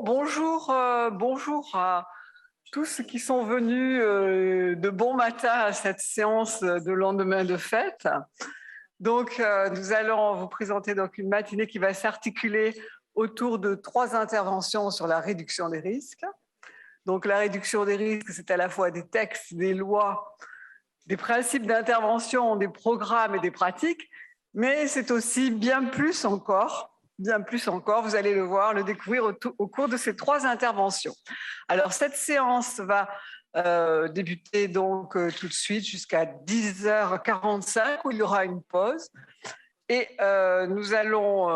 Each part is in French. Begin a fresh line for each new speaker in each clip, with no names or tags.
bonjour, bonjour à tous ceux qui sont venus de bon matin à cette séance de lendemain de fête. Donc, nous allons vous présenter donc une matinée qui va s'articuler autour de 3 interventions sur la réduction des risques. Donc, la réduction des risques, c'est à la fois des textes, des lois, des principes d'intervention, des programmes et des pratiques, mais c'est aussi bien plus encore. Bien plus encore, vous allez le voir, le découvrir au cours de ces 3 interventions. Alors, cette séance va débuter donc tout de suite jusqu'à 10h45 où il y aura une pause. Et nous allons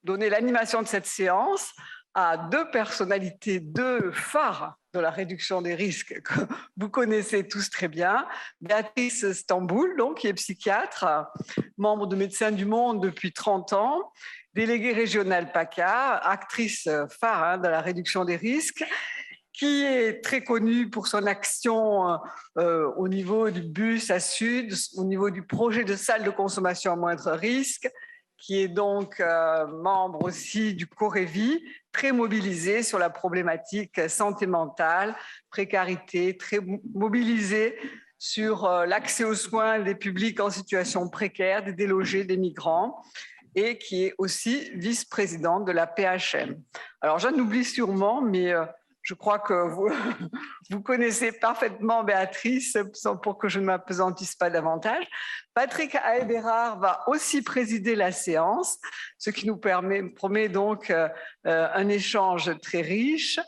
donner l'animation de cette séance à 2 personnalités, 2 phares de la réduction des risques que vous connaissez tous très bien. Béatrice Stamboul, donc, qui est psychiatre, membre de Médecins du Monde depuis 30 ans, déléguée régionale PACA, actrice phare de la réduction des risques, qui est très connue pour son action au niveau du bus à Sud, au niveau du projet de salle de consommation à moindre risque, qui est donc membre aussi du Corévi, très mobilisé sur la problématique santé mentale, précarité, très mobilisé sur l'accès aux soins des publics en situation précaire, des délogés, des migrants, et qui est aussi vice-présidente de la PHM. Alors j'en oublie sûrement, mais je crois que vous connaissez parfaitement Béatrice, pour que je ne m'apesantisse pas davantage. Patrick Aebérard va aussi présider la séance, ce qui nous promet donc un échange très riche.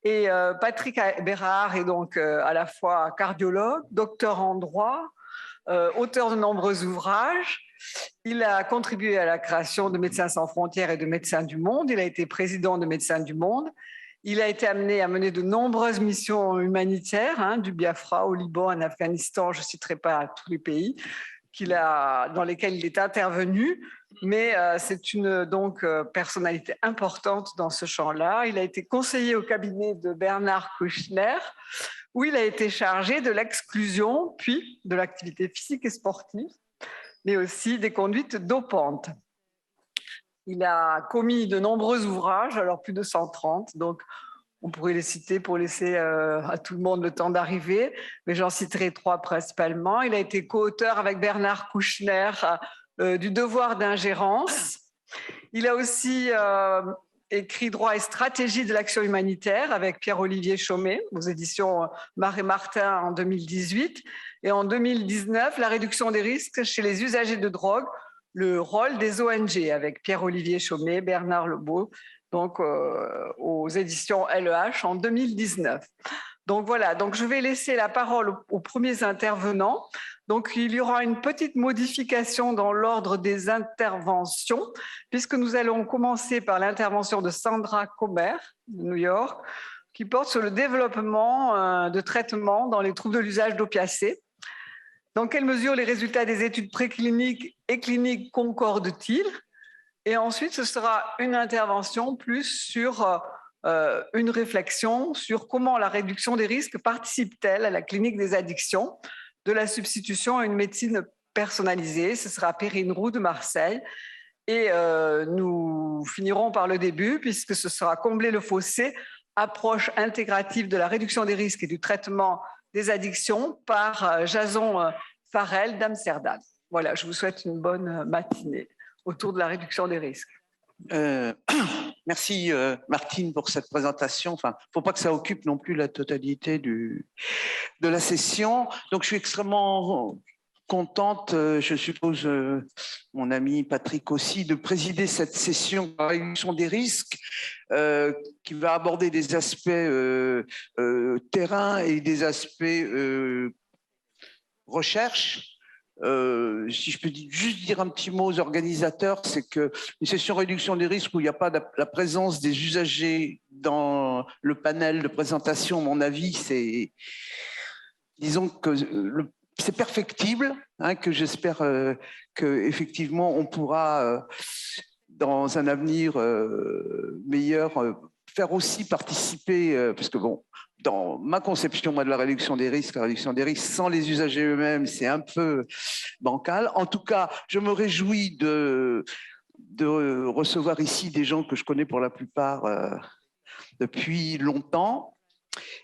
Et Patrick Aebérard est donc à la fois cardiologue, docteur en droit, auteur de nombreux ouvrages. Il a contribué à la création de Médecins sans frontières et de Médecins du Monde. Il a été président de Médecins du Monde. Il a été amené à mener de nombreuses missions humanitaires, du Biafra au Liban, en Afghanistan, je ne citerai pas tous les pays dans lesquels il est intervenu, mais c'est une personnalité importante dans ce champ-là. Il a été conseiller au cabinet de Bernard Kouchner, où il a été chargé de l'exclusion, puis de l'activité physique et sportive, mais aussi des conduites dopantes. Il a commis de nombreux ouvrages, alors plus de 130, donc on pourrait les citer pour laisser à tout le monde le temps d'arriver, mais j'en citerai 3 principalement. Il a été co-auteur avec Bernard Kouchner du devoir d'ingérence. Il a aussi écrit Droit et stratégie de l'action humanitaire avec Pierre-Olivier Chaumet aux éditions Marais Martin en 2018. Et en 2019, la réduction des risques chez les usagers de drogue, le rôle des ONG avec Pierre-Olivier Chaumet, Bernard Lebeau, donc aux éditions LEH en 2019. Donc voilà, donc je vais laisser la parole aux premiers intervenants. Donc il y aura une petite modification dans l'ordre des interventions, puisque nous allons commencer par l'intervention de Sandra Comer de New York, qui porte sur le développement de traitements dans les troubles de l'usage d'opiacés. Dans quelle mesure les résultats des études précliniques et cliniques concordent-ils? Et ensuite, ce sera une intervention plus sur une réflexion sur comment la réduction des risques participe-t-elle à la clinique des addictions, de la substitution à une médecine personnalisée. Ce sera Perrine Roux de Marseille. Et nous finirons par le début, puisque ce sera Combler le fossé, approche intégrative de la réduction des risques et du traitement des addictions par Jason Farrell d'Amsterdam. Voilà, je vous souhaite une bonne matinée autour de la réduction des risques.
Merci Martine pour cette présentation. Enfin, faut pas que ça occupe non plus la totalité de la session. Donc, je suis extrêmement contente, je suppose mon ami Patrick aussi, de présider cette session de réduction des risques qui va aborder des aspects terrain et des aspects recherche. Si je peux juste dire un petit mot aux organisateurs, c'est que une session réduction des risques où il n'y a pas la présence des usagers dans le panel de présentation, à mon avis, c'est, disons que c'est perfectible, que j'espère que effectivement on pourra dans un avenir meilleur faire aussi participer, parce que bon, dans ma conception moi, de la réduction des risques sans les usagers eux-mêmes, c'est un peu bancal. En tout cas, je me réjouis de recevoir ici des gens que je connais pour la plupart depuis longtemps.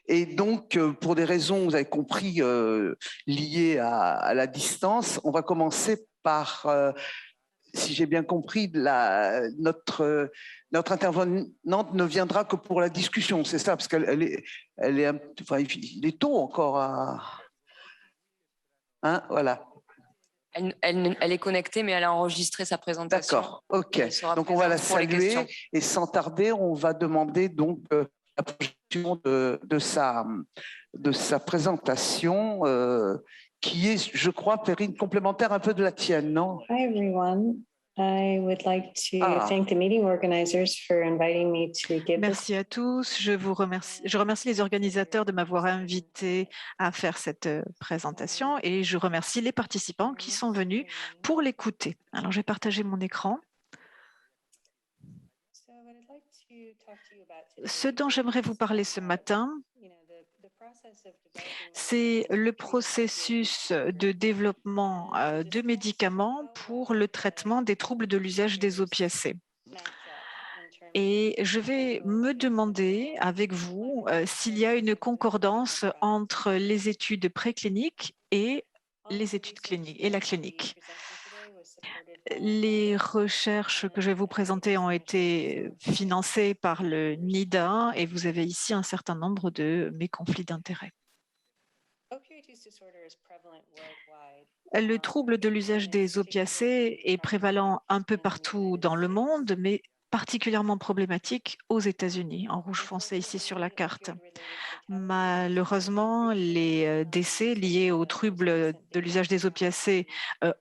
Et donc, pour des raisons, vous avez compris, liées à la distance, on va commencer par, si j'ai bien compris, notre intervenante ne viendra que pour la discussion, c'est ça, parce qu'elle est enfin, il est tôt encore hein, voilà.
Elle est connectée, mais elle a enregistré sa présentation.
D'accord, ok. Donc on va la saluer et sans tarder, on va demander donc la projection de sa présentation qui est, je crois, Perrine, complémentaire un peu de la tienne, non?
Hi everyone. I would like to thank the meeting organizers for inviting me to give
Merci à tous. Je remercie les organisateurs de m'avoir invité à faire cette présentation et je remercie les participants qui sont venus pour l'écouter. Alors, je vais partager mon écran. Ce dont j'aimerais vous parler ce matin, c'est le processus de développement de médicaments pour le traitement des troubles de l'usage des opiacés. Et je vais me demander avec vous s'il y a une concordance entre les études précliniques et les études cliniques et la clinique. Les recherches que je vais vous présenter ont été financées par le NIDA et vous avez ici un certain nombre de mes conflits d'intérêts. Le trouble de l'usage des opiacés est prévalent un peu partout dans le monde, mais particulièrement problématique aux États-Unis, en rouge foncé ici sur la carte. Malheureusement, les décès liés aux troubles de l'usage des opiacés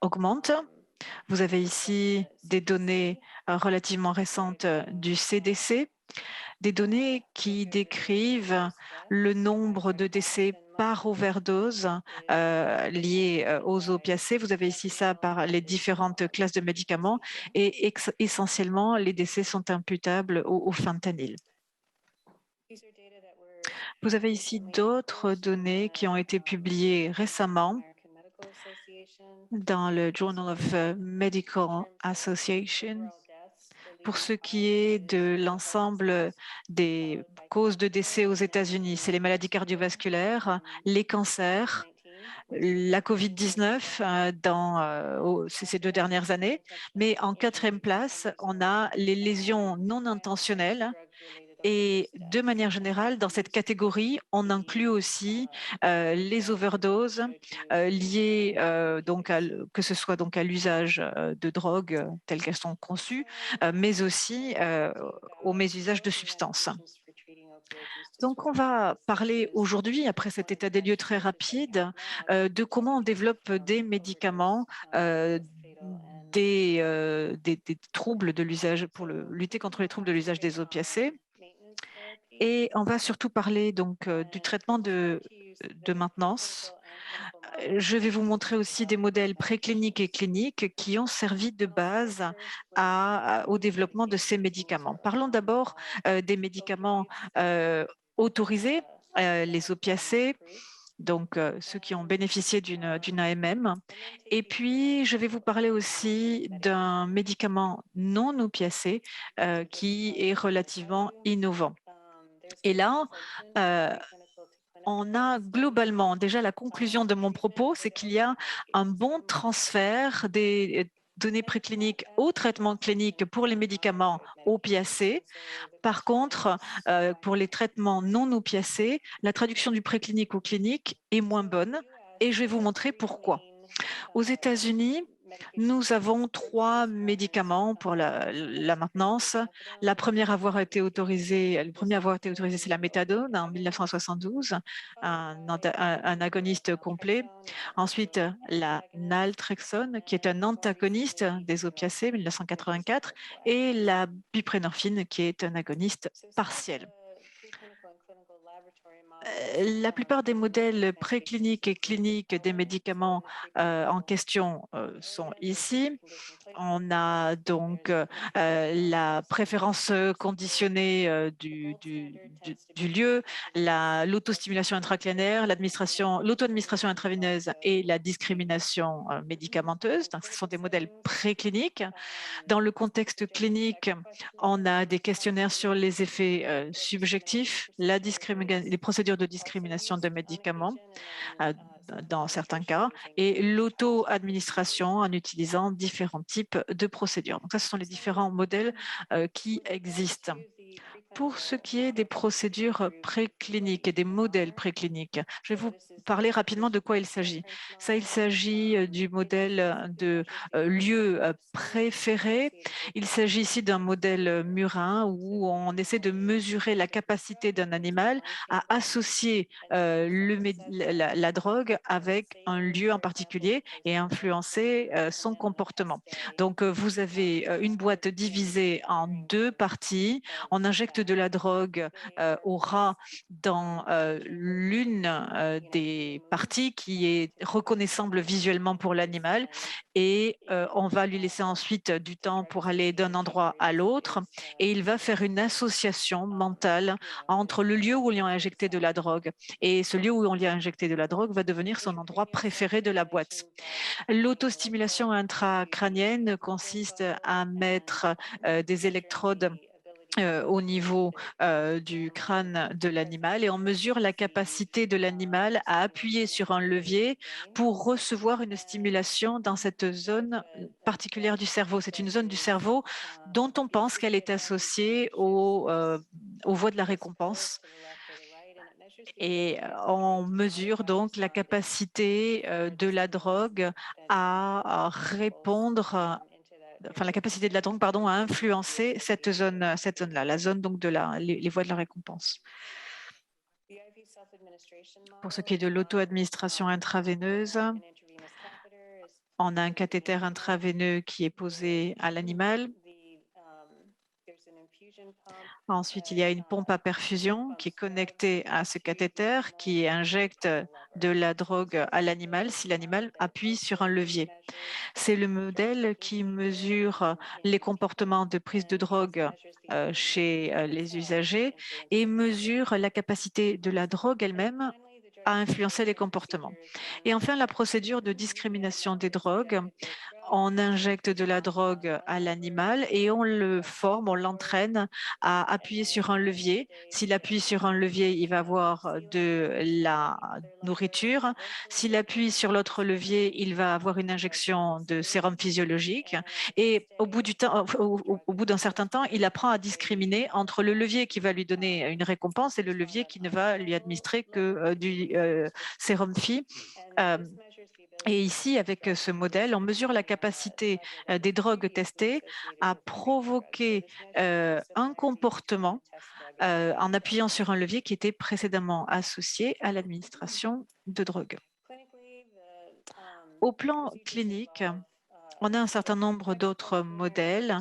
augmentent. Vous avez ici des données relativement récentes du CDC, des données qui décrivent le nombre de décès par overdose liés aux opiacés. Vous avez ici ça par les différentes classes de médicaments et essentiellement, les décès sont imputables au fentanyl. Vous avez ici d'autres données qui ont été publiées récemment dans le Journal of Medical Association pour ce qui est de l'ensemble des causes de décès aux États-Unis. C'est les maladies cardiovasculaires, les cancers, la COVID-19 dans ces 2 dernières années. Mais en 4e place, on a les lésions non intentionnelles. Et de manière générale, dans cette catégorie, on inclut aussi les overdoses liées donc que ce soit donc à l'usage de drogues telles qu'elles sont conçues, mais aussi au mésusage de substances. Donc, on va parler aujourd'hui, après cet état des lieux très rapide, de comment on développe des médicaments des troubles de l'usage pour lutter contre les troubles de l'usage des opiacés. Et on va surtout parler donc du traitement de maintenance. Je vais vous montrer aussi des modèles précliniques et cliniques qui ont servi de base au développement de ces médicaments. Parlons d'abord des médicaments autorisés, les opiacés, donc ceux qui ont bénéficié d'une AMM. Et puis, je vais vous parler aussi d'un médicament non opiacé qui est relativement innovant. Et là, on a globalement, déjà la conclusion de mon propos, c'est qu'il y a un bon transfert des données précliniques au traitement clinique pour les médicaments opiacés. Par contre, pour les traitements non opiacés, la traduction du préclinique au clinique est moins bonne et je vais vous montrer pourquoi. Aux États-Unis, nous avons 3 médicaments pour la maintenance. Le premier à avoir été autorisé, c'est la méthadone en 1972, un agoniste complet. Ensuite, la naltrexone, qui est un antagoniste des opiacés, 1984, et la buprenorphine, qui est un agoniste partiel. La plupart des modèles précliniques et cliniques des médicaments en question sont ici. On a donc la préférence conditionnée du lieu, l'autostimulation intracrânienne, l'auto-administration intraveineuse et la discrimination médicamenteuse. Donc, ce sont des modèles précliniques. Dans le contexte clinique, on a des questionnaires sur les effets subjectifs, les procédures de discrimination de médicaments dans certains cas, et l'auto-administration en utilisant différents types de procédures. Donc ça, ce sont les différents modèles qui existent. Pour ce qui est des procédures précliniques et des modèles précliniques, je vais vous parler rapidement de quoi il s'agit. Il s'agit du modèle de lieu préféré. Il s'agit ici d'un modèle murin où on essaie de mesurer la capacité d'un animal à associer la drogue avec un lieu en particulier et influencer son comportement. Donc, vous avez une boîte divisée en deux parties. On injecte de la drogue au rat dans l'une des parties qui est reconnaissable visuellement pour l'animal et on va lui laisser ensuite du temps pour aller d'un endroit à l'autre et il va faire une association mentale entre le lieu où on lui a injecté de la drogue et ce lieu où on lui a injecté de la drogue va devenir son endroit préféré de la boîte. L'autostimulation intracrânienne consiste à mettre des électrodes au niveau du crâne de l'animal et on mesure la capacité de l'animal à appuyer sur un levier pour recevoir une stimulation dans cette zone particulière du cerveau. C'est une zone du cerveau dont on pense qu'elle est associée aux voies de la récompense. Et on mesure donc la capacité de la drogue à répondre la capacité de la drogue, pardon, à influencer cette zone-là, la zone donc de les voies de la récompense. Pour ce qui est de l'auto-administration intraveineuse, on a un cathéter intraveineux qui est posé à l'animal. Ensuite, il y a une pompe à perfusion qui est connectée à ce cathéter qui injecte de la drogue à l'animal si l'animal appuie sur un levier. C'est le modèle qui mesure les comportements de prise de drogue chez les usagers et mesure la capacité de la drogue elle-même à influencer les comportements. Et enfin, la procédure de discrimination des drogues. On injecte de la drogue à l'animal et on le forme, on l'entraîne à appuyer sur un levier. S'il appuie sur un levier, il va avoir de la nourriture. S'il appuie sur l'autre levier, il va avoir une injection de sérum physiologique. Et au bout d'un certain temps, il apprend à discriminer entre le levier qui va lui donner une récompense et le levier qui ne va lui administrer que du sérum phy. Et ici, avec ce modèle, on mesure la capacité des drogues testées à provoquer un comportement en appuyant sur un levier qui était précédemment associé à l'administration de drogue. Au plan clinique, on a un certain nombre d'autres modèles,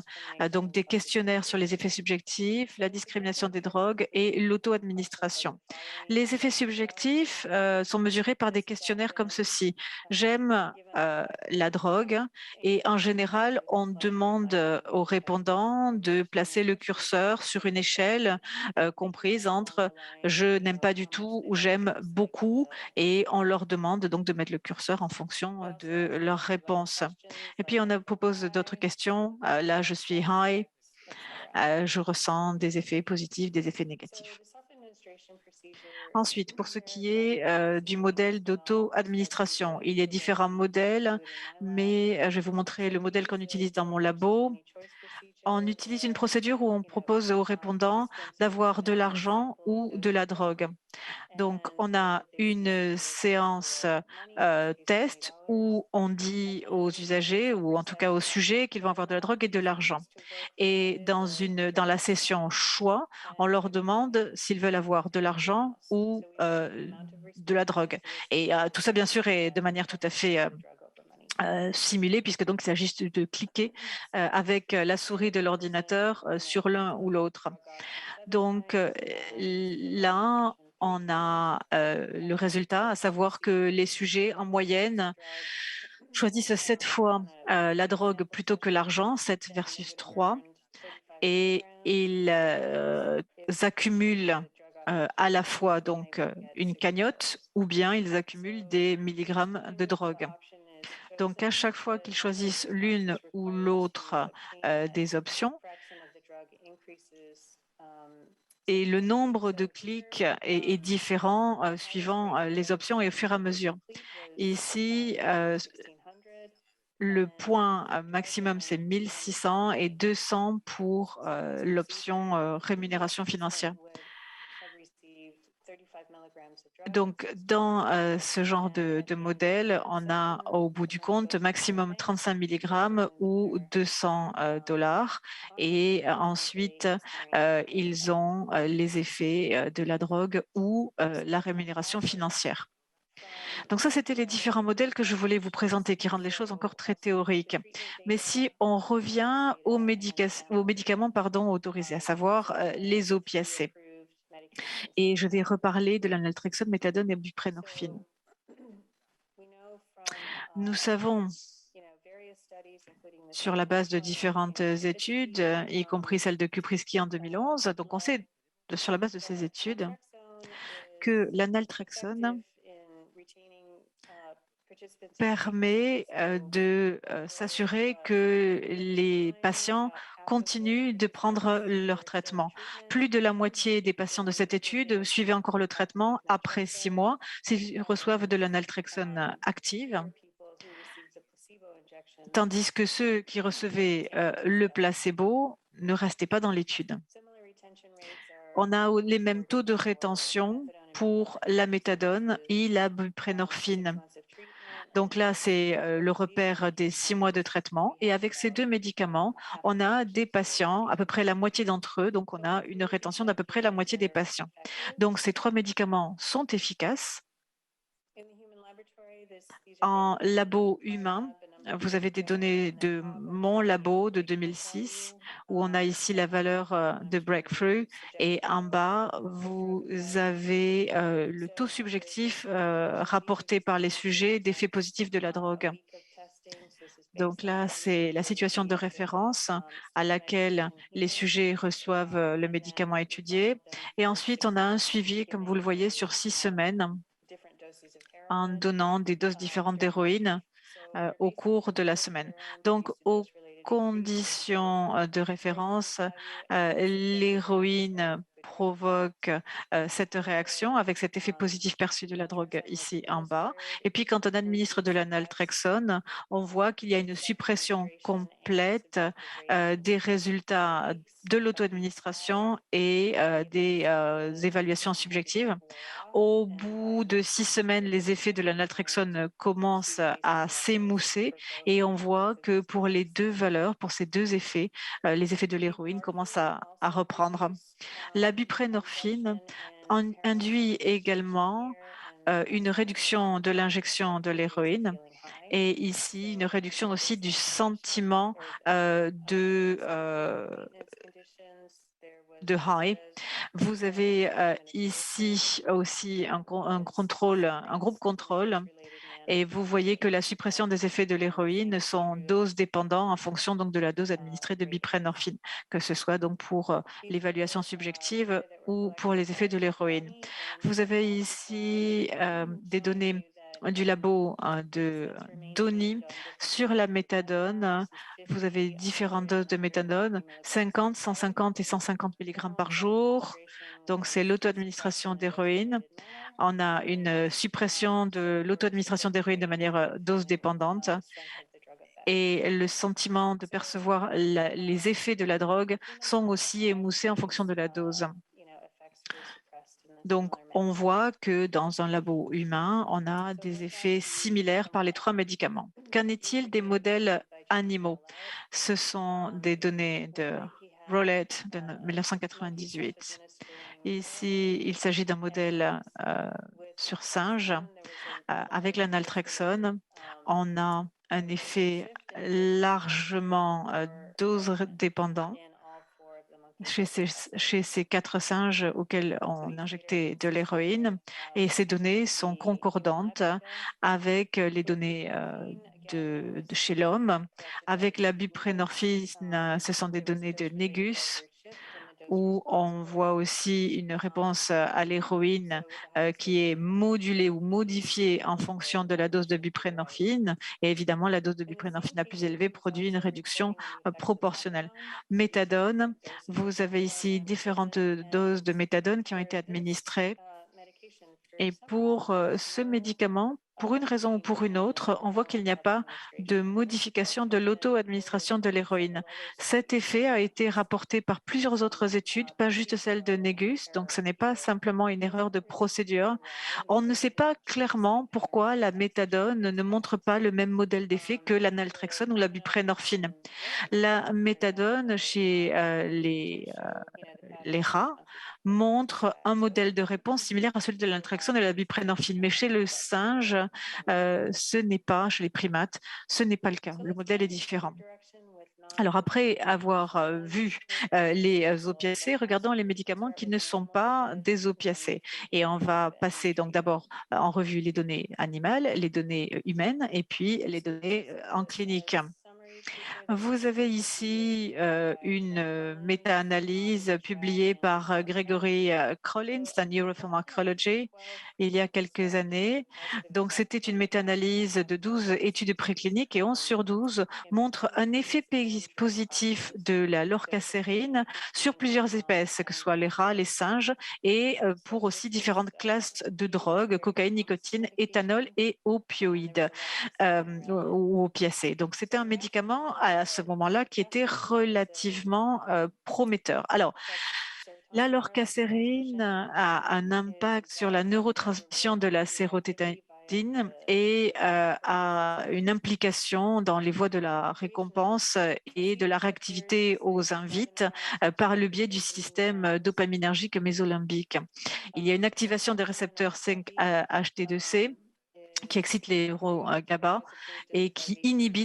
donc des questionnaires sur les effets subjectifs, la discrimination des drogues et l'auto-administration. Les effets subjectifs sont mesurés par des questionnaires comme ceci. J'aime la drogue et en général, on demande aux répondants de placer le curseur sur une échelle comprise entre je n'aime pas du tout ou j'aime beaucoup et on leur demande donc de mettre le curseur en fonction de leur réponse. Et puis, on propose d'autres questions. Là, je suis high. Je ressens des effets positifs, des effets négatifs. Ensuite, pour ce qui est du modèle d'auto-administration, il y a différents modèles, mais je vais vous montrer le modèle qu'on utilise dans mon labo. On utilise une procédure où on propose aux répondants d'avoir de l'argent ou de la drogue. Donc, on a une séance test où on dit aux usagers, ou en tout cas aux sujets, qu'ils vont avoir de la drogue et de l'argent. Et dans la session choix, on leur demande s'ils veulent avoir de l'argent ou de la drogue. Et tout ça, bien sûr, est de manière tout à fait simulée, puisque donc il s'agit de cliquer avec la souris de l'ordinateur sur l'un ou l'autre. Donc là, on a le résultat, à savoir que les sujets, en moyenne, choisissent 7 fois la drogue plutôt que l'argent, 7 versus 3, et ils accumulent à la fois donc une cagnotte ou bien ils accumulent des milligrammes de drogue. Donc à chaque fois qu'ils choisissent l'une ou l'autre des options, et le nombre de clics est différent suivant les options et au fur et à mesure. Ici, le point maximum, c'est 1600 et 200 pour l'option rémunération financière. Donc, dans ce genre de modèle, on a au bout du compte maximum 35 mg ou 200 dollars. Et ensuite, ils ont les effets de la drogue ou la rémunération financière. Donc ça, c'était les différents modèles que je voulais vous présenter qui rendent les choses encore très théoriques. Mais si on revient aux médicaments autorisés, à savoir les opiacés, et je vais reparler de la naltrexone, méthadone et buprenorphine. Nous savons, sur la base de différentes études, y compris celle de Kupriski en 2011, donc on sait, sur la base de ces études, que la naltrexone permet de s'assurer que les patients continuent de prendre leur traitement. Plus de la moitié des patients de cette étude suivaient encore le traitement après 6 mois s'ils reçoivent de la naltrexone active, tandis que ceux qui recevaient le placebo ne restaient pas dans l'étude. On a les mêmes taux de rétention pour la méthadone et la buprenorphine. Donc là, c'est le repère des 6 mois de traitement. Et avec ces deux médicaments, on a des patients, à peu près la moitié d'entre eux, donc on a une rétention d'à peu près la moitié des patients. Donc ces 3 médicaments sont efficaces. En labo humain, vous avez des données de mon labo de 2006, où on a ici la valeur de breakthrough, et en bas, vous avez le taux subjectif rapporté par les sujets d'effets positifs de la drogue. Donc là, c'est la situation de référence à laquelle les sujets reçoivent le médicament étudié. Et ensuite, on a un suivi, comme vous le voyez, sur 6 semaines, en donnant des doses différentes d'héroïne au cours de la semaine. Donc, aux conditions de référence, l'héroïne provoque cette réaction avec cet effet positif perçu de la drogue ici en bas. Et puis, quand on administre de la naltrexone, on voit qu'il y a une suppression complète des résultats de l'auto-administration et des évaluations subjectives. Au bout de 6 semaines, les effets de la naltrexone commencent à s'émousser et on voit que pour les deux valeurs, pour ces deux effets, les effets de l'héroïne commencent à reprendre. La buprenorphine induit également une réduction de l'injection de l'héroïne et ici une réduction aussi du sentiment de high. Vous avez ici aussi un groupe contrôle, et vous voyez que la suppression des effets de l'héroïne sont dose dépendants en fonction donc de la dose administrée de buprenorphine, que ce soit donc pour l'évaluation subjective ou pour les effets de l'héroïne. Vous avez ici des données du labo de Doni sur la méthadone. Vous avez différentes doses de méthadone, 50, 150 et 150 mg par jour. Donc, c'est l'auto-administration d'héroïne. On a une suppression de l'auto-administration d'héroïne de manière dose dépendante. Et le sentiment de percevoir les effets de la drogue sont aussi émoussés en fonction de la dose. Donc, on voit que dans un labo humain, on a des effets similaires par les 3 médicaments. Qu'en est-il des modèles animaux? Ce sont des données de Rowlett de 1998. Ici, il s'agit d'un modèle sur singe. Avec la naltrexone, on a un effet largement dose dépendant chez ces 4 singes auxquels on injectait de l'héroïne, et ces données sont concordantes avec les données de chez l'homme. Avec la buprenorphine, ce sont des données de Négus, où on voit aussi une réponse à l'héroïne qui est modulée ou modifiée en fonction de la dose de buprenorphine. Et évidemment, la dose de buprenorphine la plus élevée produit une réduction proportionnelle. Méthadone, vous avez ici différentes doses de méthadone qui ont été administrées. Et pour ce médicament, pour une raison ou pour une autre, on voit qu'il n'y a pas de modification de l'auto-administration de l'héroïne. Cet effet a été rapporté par plusieurs autres études, pas juste celle de Négus, donc ce n'est pas simplement une erreur de procédure. On ne sait pas clairement pourquoi la méthadone ne montre pas le même modèle d'effet que la naltrexone ou la buprenorphine. La méthadone chez les rats montre un modèle de réponse similaire à celui de l'altrexone et de la buprenorphine. Mais chez le singe, ce n'est pas, chez les primates, ce n'est pas le cas. Le modèle est différent. Alors après avoir vu les opiacés, regardons les médicaments qui ne sont pas des opiacés. Et on va passer donc d'abord en revue les données animales, les données humaines et puis les données en clinique. Vous avez ici une méta-analyse publiée par Gregory Collins dans Neuropharmacology il y a quelques années. Donc, c'était une méta-analyse de 12 études précliniques et 11 sur 12 montrent un effet positif de la lorcacérine sur plusieurs espèces, que ce soit les rats, les singes, et pour aussi différentes classes de drogues, cocaïne, nicotine, éthanol et opioïdes ou opiacés. Donc, c'était un médicament à ce moment-là qui était relativement prometteur. Alors, la lorcacérine a un impact sur la neurotransmission de la sérotonine et a une implication dans les voies de la récompense et de la réactivité aux invites par le biais du système dopaminergique mésolimbique. Il y a une activation des récepteurs 5-HT2C qui excite les neurones GABA et qui inhibe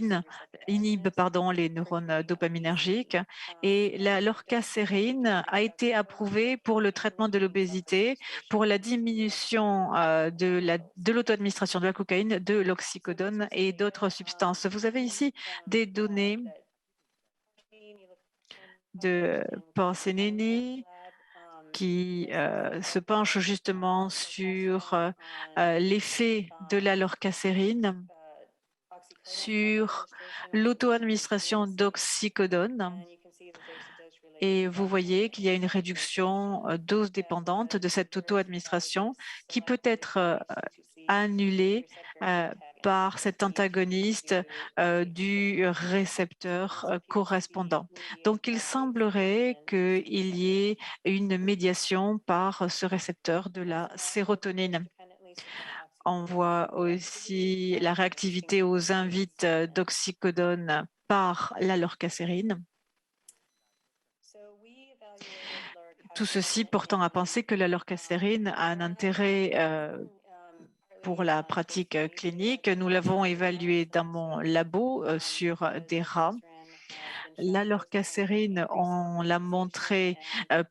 les neurones dopaminergiques. Et la lorcacérine a été approuvée pour le traitement de l'obésité, pour la diminution de l'auto-administration de la cocaïne, de l'oxycodone et d'autres substances. Vous avez ici des données de Porcenini qui se penche justement sur l'effet de la lorcacérine sur l'auto-administration d'oxycodone. Et vous voyez qu'il y a une réduction dose dépendante de cette auto-administration qui peut être annulée par cet antagoniste du récepteur correspondant. Donc, il semblerait qu'il y ait une médiation par ce récepteur de la sérotonine. On voit aussi la réactivité aux invites d'oxycodone par la lorcacérine. Tout ceci portant à penser que la lorcacérine a un intérêt pour la pratique clinique. Nous l'avons évalué dans mon labo sur des rats. La lorcacérine, on l'a montré,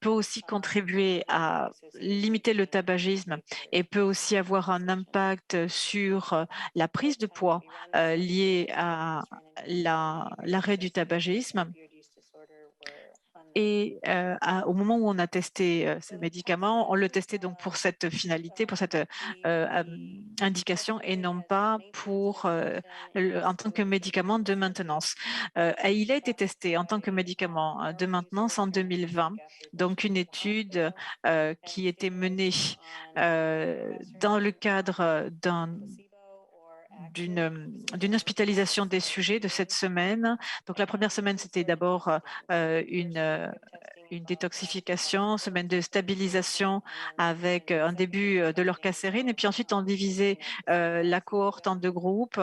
peut aussi contribuer à limiter le tabagisme et peut aussi avoir un impact sur la prise de poids liée à l'arrêt du tabagisme. Et au moment où on a testé ce médicament, on le testait donc pour cette finalité, pour cette indication et non pas en tant que médicament de maintenance. Et il a été testé en tant que médicament de maintenance en 2020, donc une étude qui était menée dans le cadre d'une hospitalisation des sujets de cette semaine. Donc, la première semaine, c'était d'abord une détoxification, semaine de stabilisation avec un début de lorcacérine. Et puis ensuite, on divisait la cohorte en 2 groupes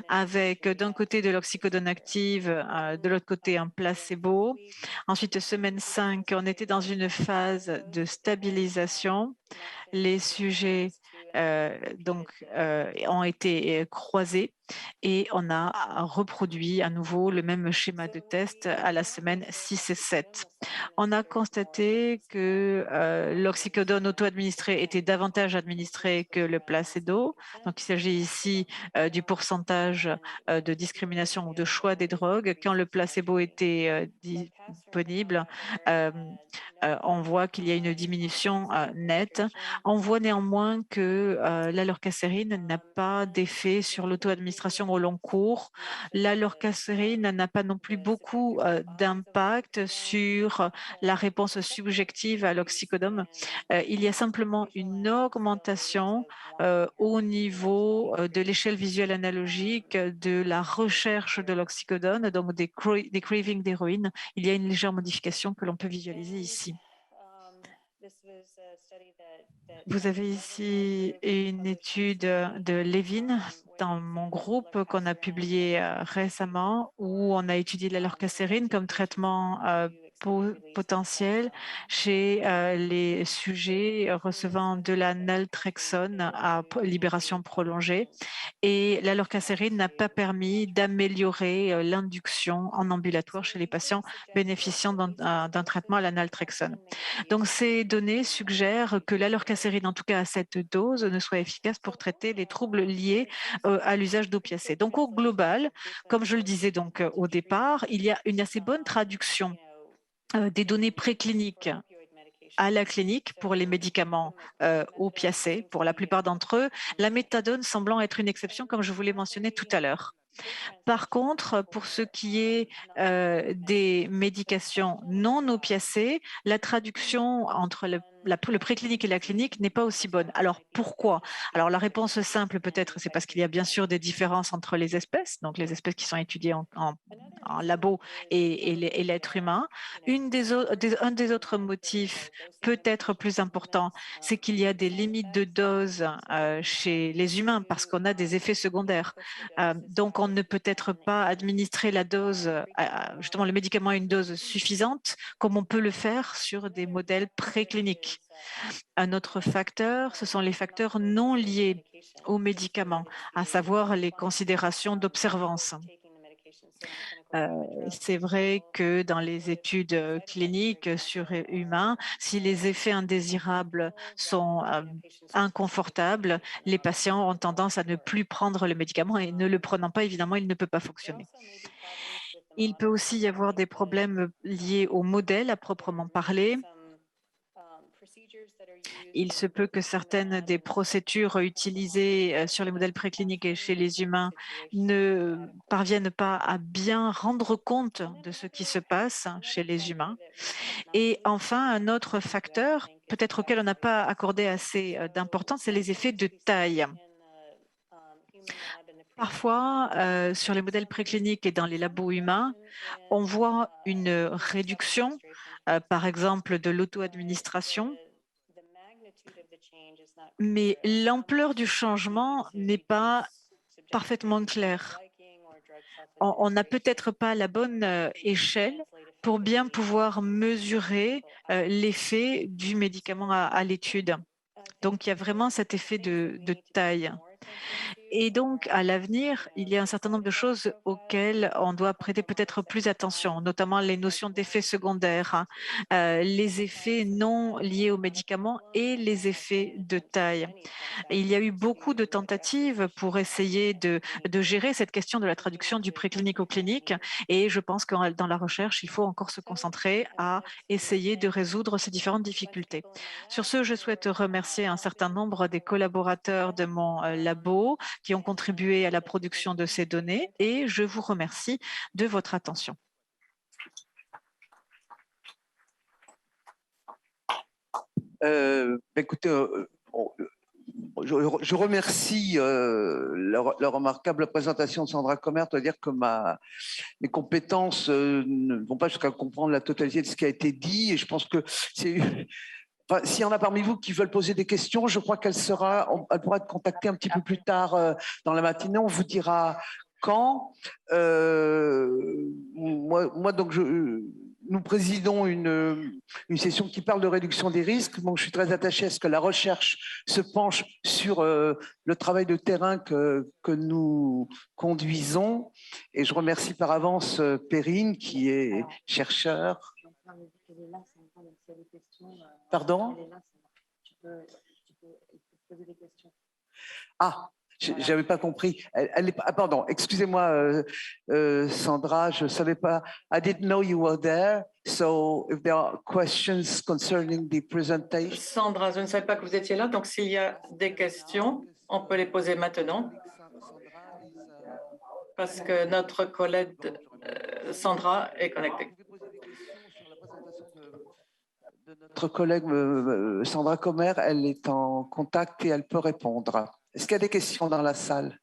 avec d'un côté de l'oxycodone active, de l'autre côté un placebo. Ensuite, semaine 5, on était dans une phase de stabilisation. Les sujets ont été croisés Et on a reproduit à nouveau le même schéma de test à la semaine 6 et 7. On a constaté que l'oxycodone auto-administré était davantage administré que le placebo. Donc, il s'agit ici du pourcentage de discrimination ou de choix des drogues. Quand le placebo était disponible, on voit qu'il y a une diminution nette. On voit néanmoins que l'alorcacérine n'a pas d'effet sur l'auto-administration au long cours. L'alorcacérine n'a pas non plus beaucoup d'impact sur la réponse subjective à l'oxycodone. Il y a simplement une augmentation au niveau de l'échelle visuelle analogique de la recherche de l'oxycodone, donc des cravings d'héroïne. Il y a une légère modification que l'on peut visualiser ici. Vous avez ici une étude de Levin dans mon groupe qu'on a publié récemment où on a étudié l'alorcacérine comme traitement potentiel chez les sujets recevant de la naltrexone à libération prolongée. Et l'alorcacérine n'a pas permis d'améliorer l'induction en ambulatoire chez les patients bénéficiant d'un traitement à la naltrexone. Donc, ces données suggèrent que l'alorcacérine, en tout cas à cette dose, ne soit efficace pour traiter les troubles liés à l'usage d'opiacés. Donc, au global, comme je le disais donc au départ, il y a une assez bonne traduction des données précliniques à la clinique pour les médicaments opiacés, pour la plupart d'entre eux, la méthadone semblant être une exception, comme je vous l'ai mentionné tout à l'heure. Par contre, pour ce qui est des médications non opiacées, la traduction entre le préclinique et la clinique n'est pas aussi bonne. Alors pourquoi? Alors la réponse simple peut-être, c'est parce qu'il y a bien sûr des différences entre les espèces, donc les espèces qui sont étudiées en labo et l'être humain. Un des autres motifs peut-être plus important, c'est qu'il y a des limites de dose chez les humains parce qu'on a des effets secondaires. Donc, on ne peut être pas administrer la dose, justement le médicament à une dose suffisante, comme on peut le faire sur des modèles précliniques. Un autre facteur, ce sont les facteurs non liés aux médicaments, à savoir les considérations d'observance. C'est vrai que dans les études cliniques sur humains, si les effets indésirables sont inconfortables, les patients ont tendance à ne plus prendre le médicament et ne le prenant pas, évidemment, il ne peut pas fonctionner. Il peut aussi y avoir des problèmes liés au modèle à proprement parler. Il se peut que certaines des procédures utilisées sur les modèles précliniques et chez les humains ne parviennent pas à bien rendre compte de ce qui se passe chez les humains. Et enfin, un autre facteur, peut-être auquel on n'a pas accordé assez d'importance, c'est les effets de taille. Parfois, sur les modèles précliniques et dans les labos humains, on voit une réduction, par exemple, de l'auto-administration, mais l'ampleur du changement n'est pas parfaitement claire. On n'a peut-être pas la bonne échelle pour bien pouvoir mesurer l'effet du médicament à l'étude. Donc, il y a vraiment cet effet de taille. Et donc, à l'avenir, il y a un certain nombre de choses auxquelles on doit prêter peut-être plus attention, notamment les notions d'effets secondaires, les effets non liés aux médicaments et les effets de taille. Et il y a eu beaucoup de tentatives pour essayer de gérer cette question de la traduction du préclinique au clinique. Et je pense que dans la recherche, il faut encore se concentrer à essayer de résoudre ces différentes difficultés. Sur ce, je souhaite remercier un certain nombre des collaborateurs de mon labo qui ont contribué à la production de ces données et je vous remercie de votre attention.
Écoutez, je remercie la remarquable présentation de Sandra Commert. Je dois dire que mes compétences ne vont pas jusqu'à comprendre la totalité de ce qui a été dit et je pense que c'est... Enfin, s'il y en a parmi vous qui veulent poser des questions, je crois elle pourra être contactée un petit peu plus tard dans la matinée. On vous dira quand. Moi donc, nous présidons une session qui parle de réduction des risques. Donc, je suis très attachée à ce que la recherche se penche sur le travail de terrain que nous conduisons. Et je remercie par avance Perrine, qui est chercheur. Pardon? Ah, je n'avais pas compris. Pardon, excusez-moi, Sandra, je ne savais pas. I didn't know you were there. So, if there are questions concerning the presentation.
Sandra, je ne savais pas que vous étiez là. Donc, s'il y a des questions, on peut les poser maintenant. Parce que notre collègue Sandra est connectée.
Notre collègue Sandra Comer, elle est en contact et elle peut répondre. Est-ce qu'il y a des questions dans la salle?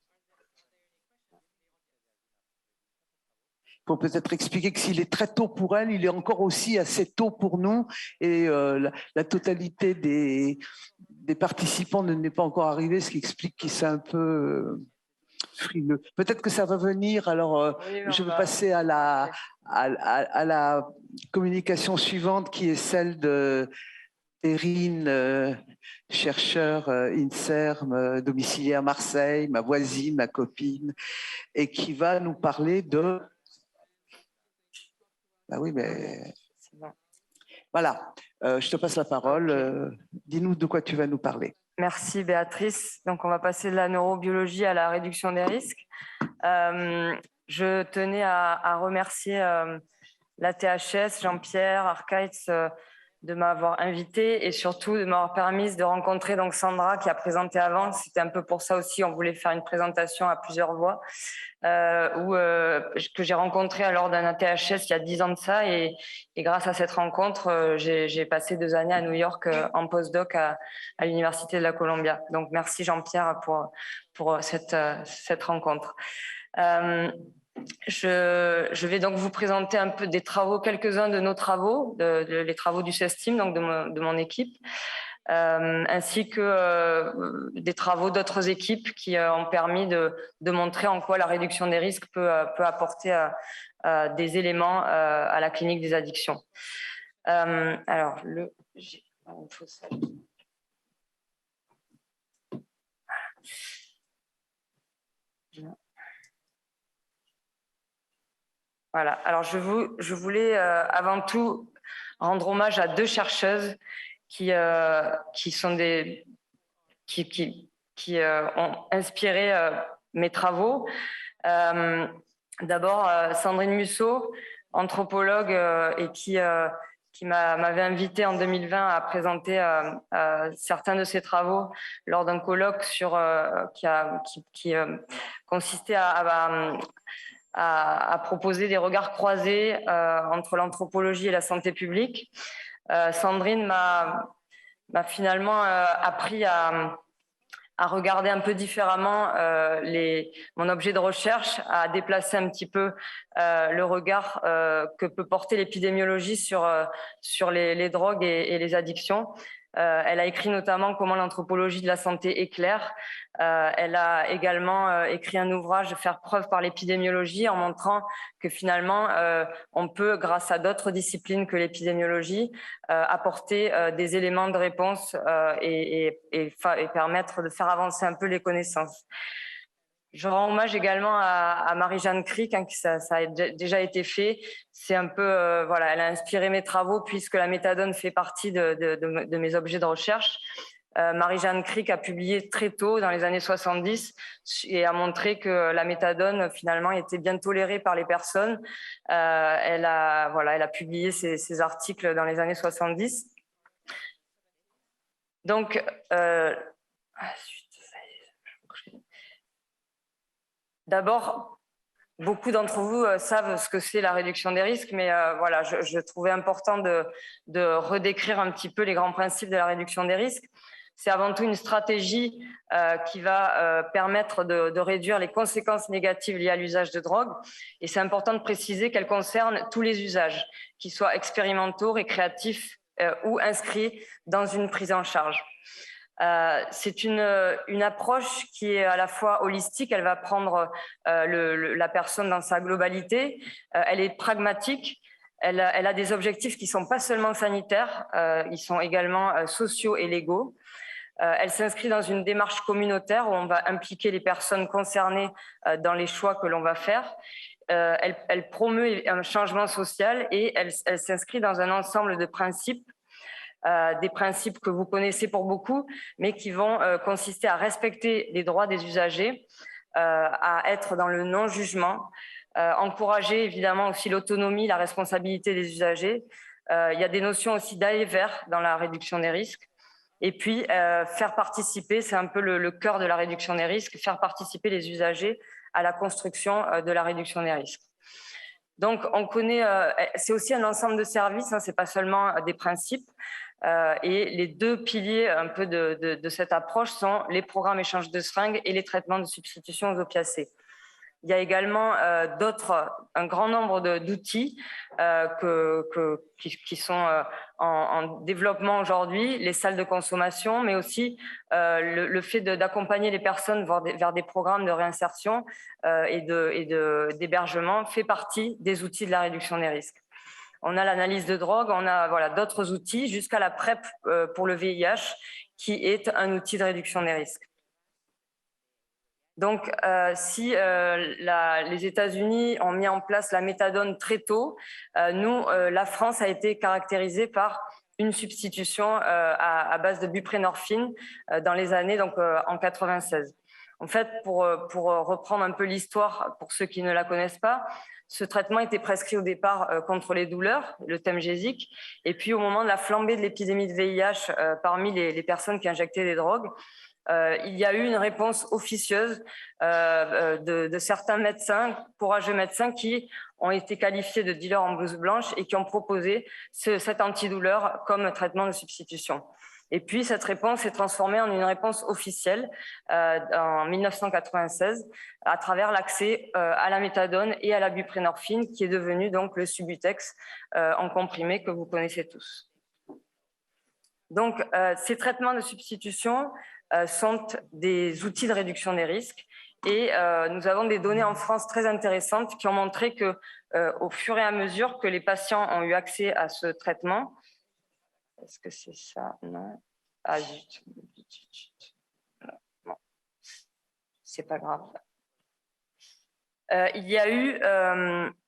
Il faut peut-être expliquer que s'il est très tôt pour elle, il est encore aussi assez tôt pour nous et la totalité des participants n'est pas encore arrivée, ce qui explique qu'il s'est un peu frileux. Peut-être que ça va venir, alors oui, je vais passer à la communication suivante qui est celle de Perrine, chercheur INSERM, domiciliée à Marseille, ma voisine, ma copine, et qui va nous parler de... Ah oui, mais... Voilà, je te passe la parole. Dis-nous de quoi tu vas nous parler.
Merci Béatrice. Donc on va passer de la neurobiologie à la réduction des risques. Je tenais à remercier la THS, Jean-Pierre, Archites, de m'avoir invité et surtout de m'avoir permis de rencontrer donc Sandra qui a présenté avant. C'était un peu pour ça aussi, on voulait faire une présentation à plusieurs voix que j'ai rencontrée lors d'un ATHS il y a 10 ans de ça et grâce à cette rencontre, j'ai passé 2 années à New York en postdoc à l'Université de la Columbia. Donc merci Jean-Pierre pour cette rencontre. Je vais donc vous présenter un peu des travaux, quelques-uns de nos travaux, les travaux du CESTIM, donc de mon équipe, ainsi que des travaux d'autres équipes qui ont permis de montrer en quoi la réduction des risques peut apporter des éléments à la clinique des addictions. Alors, j'ai une fausse salle. Voilà. Alors, je voulais avant tout rendre hommage à 2 chercheuses qui ont inspiré mes travaux. D'abord, Sandrine Musso, anthropologue et qui m'avait invité en 2020 à présenter certains de ses travaux lors d'un colloque qui consistait à proposer des regards croisés entre l'anthropologie et la santé publique. Sandrine m'a finalement appris à regarder un peu différemment mon objet de recherche, à déplacer un petit peu le regard que peut porter l'épidémiologie sur les drogues et les addictions. Elle a écrit notamment Comment l'anthropologie de la santé éclaire. Elle a également écrit un ouvrage Faire preuve par l'épidémiologie en montrant que finalement on peut, grâce à d'autres disciplines que l'épidémiologie, apporter des éléments de réponse et permettre de faire avancer un peu les connaissances. Je rends hommage également à Marie-Jeanne Crick, hein, ça a déjà été fait. C'est un peu, voilà, elle a inspiré mes travaux puisque la méthadone fait partie de mes objets de recherche. Marie-Jeanne Crick a publié très tôt, dans les années 70, et a montré que la méthadone, finalement, était bien tolérée par les personnes. Elle a publié ses articles dans les années 70. Donc, d'abord, beaucoup d'entre vous savent ce que c'est la réduction des risques, mais voilà, je trouvais important de redécrire un petit peu les grands principes de la réduction des risques. C'est avant tout une stratégie qui va permettre de réduire les conséquences négatives liées à l'usage de drogue. Et c'est important de préciser qu'elle concerne tous les usages, qu'ils soient expérimentaux, récréatifs ou inscrits dans une prise en charge. C'est une approche qui est à la fois holistique, elle va prendre la personne dans sa globalité, elle est pragmatique, Elle a des objectifs qui ne sont pas seulement sanitaires, ils sont également sociaux et légaux. Elle s'inscrit dans une démarche communautaire où on va impliquer les personnes concernées dans les choix que l'on va faire. Elle promeut un changement social et elle s'inscrit dans un ensemble de principes, des principes que vous connaissez pour beaucoup, mais qui vont consister à respecter les droits des usagers, à être dans le non-jugement, encourager évidemment aussi l'autonomie, la responsabilité des usagers. Il y a des notions aussi d'aller vers dans la réduction des risques. Et puis, faire participer, c'est un peu le cœur de la réduction des risques, faire participer les usagers à la construction de la réduction des risques. Donc, on connaît, c'est aussi un ensemble de services, hein, c'est pas seulement des principes. Et les deux piliers un peu de cette approche sont les programmes échange de seringues et les traitements de substitution aux opiacés. Il y a également un grand nombre d'outils qui sont en développement aujourd'hui, les salles de consommation, mais aussi le fait d'accompagner les personnes vers des programmes de réinsertion et d'hébergement fait partie des outils de la réduction des risques. On a l'analyse de drogue, on a d'autres outils, jusqu'à la PrEP pour le VIH, qui est un outil de réduction des risques. Donc, si les États-Unis ont mis en place la méthadone très tôt, nous, la France a été caractérisée par une substitution à base de buprenorphine dans les années, donc en 96. En fait, pour reprendre un peu l'histoire, pour ceux qui ne la connaissent pas, ce traitement était prescrit au départ contre les douleurs, le Temgesic, et puis au moment de la flambée de l'épidémie de VIH parmi les personnes qui injectaient des drogues, il y a eu une réponse officieuse de certains médecins, courageux médecins, qui ont été qualifiés de dealers en blouse blanche et qui ont proposé cet antidouleur comme traitement de substitution. Et puis, cette réponse s'est transformée en une réponse officielle en 1996 à travers l'accès à la méthadone et à la buprenorphine, qui est devenu donc le Subutex en comprimé que vous connaissez tous. Donc, ces traitements de substitution sont des outils de réduction des risques et nous avons des données en France très intéressantes qui ont montré que au fur et à mesure que les patients ont eu accès à ce traitement, est-ce que c'est ça? Non. Ah zut. Bon. C'est pas grave. Il y a eu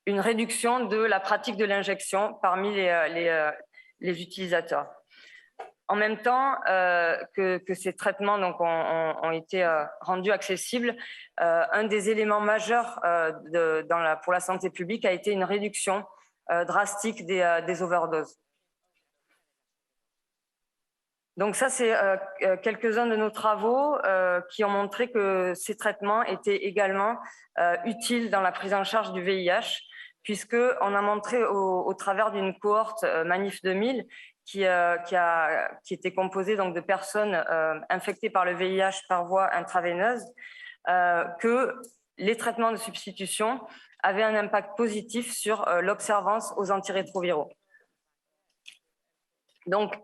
une réduction de la pratique de l'injection parmi les utilisateurs. En même temps que ces traitements donc, ont été rendus accessibles, un des éléments majeurs pour la santé publique a été une réduction drastique des overdoses. Donc ça, c'est quelques-uns de nos travaux qui ont montré que ces traitements étaient également utiles dans la prise en charge du VIH, puisqu'on a montré au travers d'une cohorte Manif 2000 qui était composée donc, de personnes infectées par le VIH par voie intraveineuse, que les traitements de substitution avaient un impact positif sur l'observance aux antirétroviraux. Donc,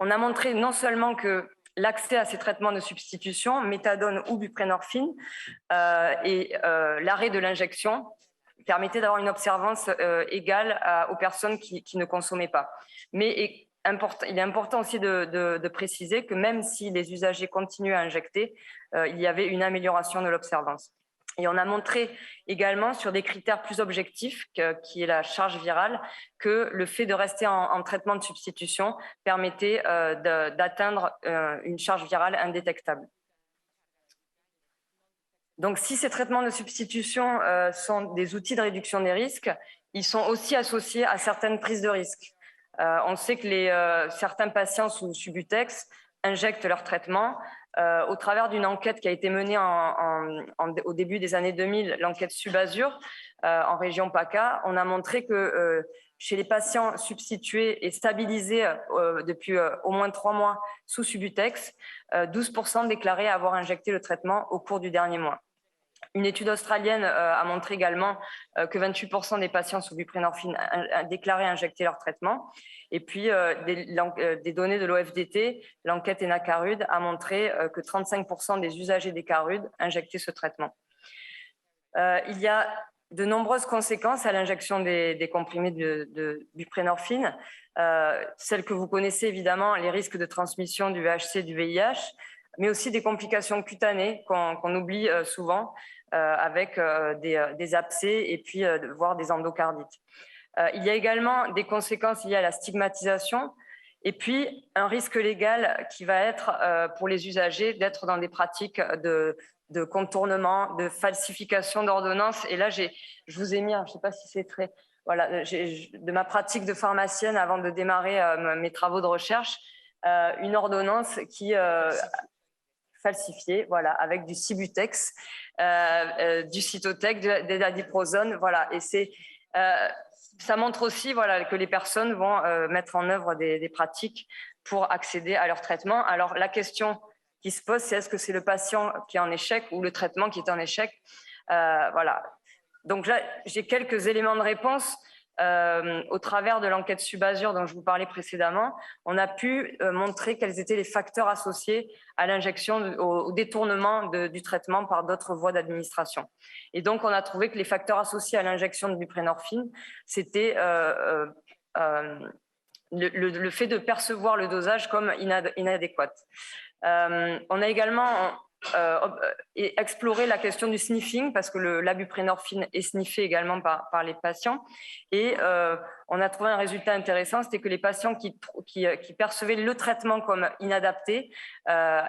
on a montré non seulement que l'accès à ces traitements de substitution, méthadone ou buprenorphine, et l'arrêt de l'injection permettait d'avoir une observance égale aux personnes qui ne consommaient pas. Mais il est important aussi de préciser que même si les usagers continuaient à injecter, il y avait une amélioration de l'observance. Et on a montré également sur des critères plus objectifs, qui est la charge virale, que le fait de rester en traitement de substitution permettait d'atteindre une charge virale indétectable. Donc, si ces traitements de substitution sont des outils de réduction des risques, ils sont aussi associés à certaines prises de risques. On sait que certains patients sous Subutex injectent leur traitement. Au travers d'une enquête qui a été menée au début des années 2000, l'enquête Subazur, en région PACA, on a montré que chez les patients substitués et stabilisés depuis au moins 3 mois sous Subutex, 12% déclaraient avoir injecté le traitement au cours du dernier mois. Une étude australienne a montré également que 28% des patients sous buprenorphine déclaraient injecter leur traitement. Et puis, des données de l'OFDT, l'enquête ENA-Carude a montré que 35% des usagers des Carudes injectaient ce traitement. Il y a de nombreuses conséquences à l'injection des comprimés de buprenorphine. Celles que vous connaissez évidemment, les risques de transmission du VHC, du VIH, mais aussi des complications cutanées qu'on oublie souvent, avec des abcès et puis voire des endocardites. Il y a également des conséquences liées à la stigmatisation et puis un risque légal qui va être pour les usagers d'être dans des pratiques de contournement, de falsification d'ordonnances. Et là, je vous ai mis, je ne sais pas si c'est très... Voilà, de ma pratique de pharmacienne avant de démarrer mes travaux de recherche, une ordonnance qui falsifiée, voilà, avec du Cibutex, du Cytotec, de l'adiprosone, voilà. Et ça montre aussi, voilà, que les personnes vont mettre en œuvre des pratiques pour accéder à leur traitement. Alors la question qui se pose, c'est est-ce que c'est le patient qui est en échec ou le traitement qui est en échec? Voilà. Donc là, j'ai quelques éléments de réponse. Au travers de l'enquête Subasure dont je vous parlais précédemment, on a pu montrer quels étaient les facteurs associés à l'injection, au détournement du traitement par d'autres voies d'administration. Et donc, on a trouvé que les facteurs associés à l'injection de buprenorphine, c'était le fait de percevoir le dosage comme inadéquat. On a également explorer la question du sniffing parce que la buprenorphine est sniffée également par les patients et on a trouvé un résultat intéressant, c'était que les patients qui percevaient le traitement comme inadapté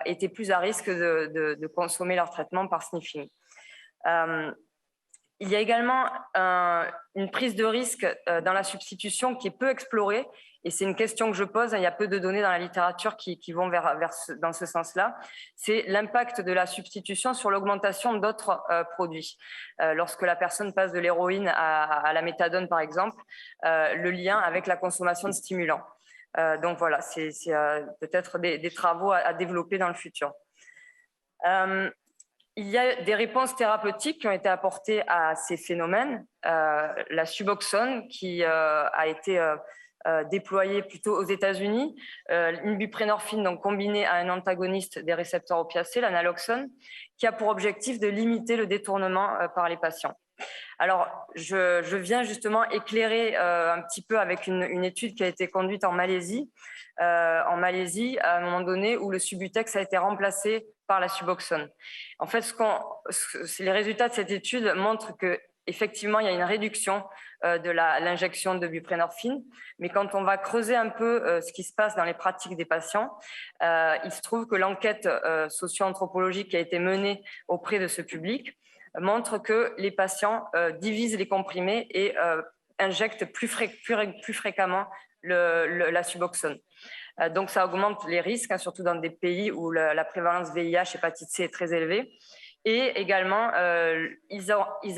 étaient plus à risque de consommer leur traitement par sniffing. Il y a également une prise de risque dans la substitution qui est peu explorée. Et c'est une question que je pose, il y a peu de données dans la littérature qui vont dans ce sens-là, c'est l'impact de la substitution sur l'augmentation d'autres produits. Lorsque la personne passe de l'héroïne à la méthadone, par exemple, le lien avec la consommation de stimulants. Donc voilà, c'est peut-être des travaux à développer dans le futur. Il y a des réponses thérapeutiques qui ont été apportées à ces phénomènes. La Suboxone qui a été déployée plutôt aux États-Unis, une buprenorphine donc combinée à un antagoniste des récepteurs opiacés, l'analoxone, qui a pour objectif de limiter le détournement par les patients. Alors, je viens justement éclairer un petit peu avec une étude qui a été conduite en Malaisie. À un moment donné, où le Subutex a été remplacé par la Suboxone. En fait, les résultats de cette étude montrent qu'effectivement, il y a une réduction de l'injection de buprenorphine, mais quand on va creuser un peu ce qui se passe dans les pratiques des patients, il se trouve que l'enquête socio-anthropologique qui a été menée auprès de ce public montre que les patients divisent les comprimés et injectent plus fréquemment la Suboxone. Donc, ça augmente les risques, surtout dans des pays où la prévalence VIH, hépatite C est très élevée. Et également, ils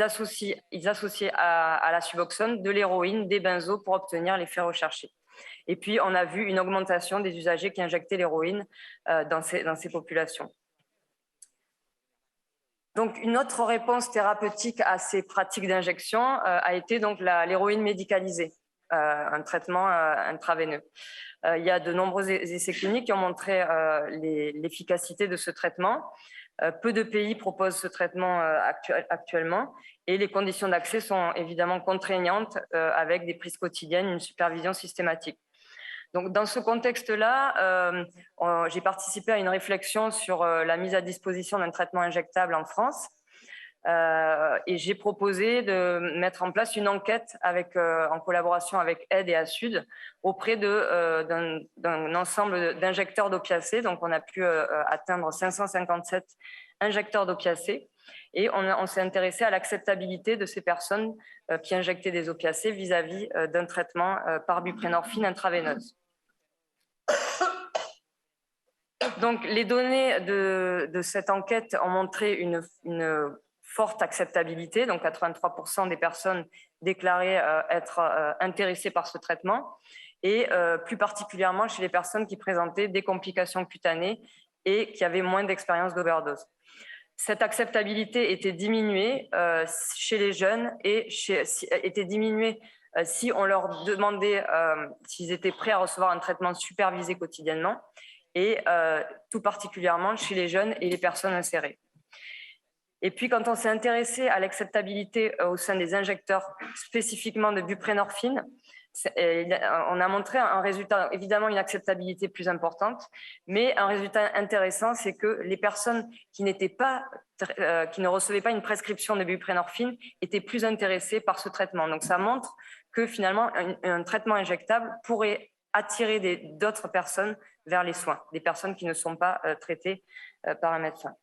associent à la Suboxone de l'héroïne, des benzos pour obtenir l'effet recherché. Et puis, on a vu une augmentation des usagers qui injectaient l'héroïne dans ces populations. Donc, une autre réponse thérapeutique à ces pratiques d'injection a été donc l'héroïne médicalisée, un traitement intraveineux. Il y a de nombreux essais cliniques qui ont montré l'efficacité de ce traitement. Peu de pays proposent ce traitement actuellement et les conditions d'accès sont évidemment contraignantes avec des prises quotidiennes, une supervision systématique. Donc, dans ce contexte-là, j'ai participé à une réflexion sur la mise à disposition d'un traitement injectable en France. Et j'ai proposé de mettre en place une enquête en collaboration avec Aide et Asud auprès d'un ensemble d'injecteurs d'opiacés. Donc, on a pu atteindre 557 injecteurs d'opiacés et on s'est intéressé à l'acceptabilité de ces personnes qui injectaient des opiacés vis-à-vis d'un traitement par buprenorphine intraveineuse. Donc, les données de cette enquête ont montré une forte acceptabilité, donc 83% des personnes déclaraient être intéressées par ce traitement, et plus particulièrement chez les personnes qui présentaient des complications cutanées et qui avaient moins d'expérience d'overdose. Cette acceptabilité était diminuée chez les jeunes et était diminuée si on leur demandait s'ils étaient prêts à recevoir un traitement supervisé quotidiennement, et tout particulièrement chez les jeunes et les personnes insérées. Et puis, quand on s'est intéressé à l'acceptabilité au sein des injecteurs, spécifiquement de buprenorphine, on a montré un résultat, évidemment une acceptabilité plus importante, mais un résultat intéressant, c'est que les personnes qui ne recevaient pas une prescription de buprenorphine étaient plus intéressées par ce traitement. Donc, ça montre que finalement, un traitement injectable pourrait attirer d'autres personnes vers les soins, des personnes qui ne sont pas traitées par un médecin.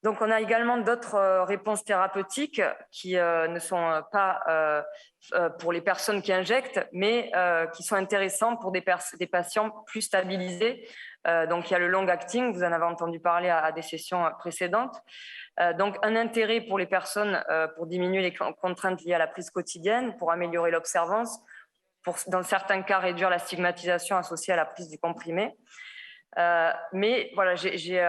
Donc, on a également d'autres réponses thérapeutiques qui ne sont pas pour les personnes qui injectent, mais qui sont intéressantes pour des patients plus stabilisés. Donc, il y a le long-acting, vous en avez entendu parler à des sessions précédentes. Donc, un intérêt pour les personnes pour diminuer les contraintes liées à la prise quotidienne, pour améliorer l'observance, pour, dans certains cas, réduire la stigmatisation associée à la prise du comprimé. Mais voilà, j'ai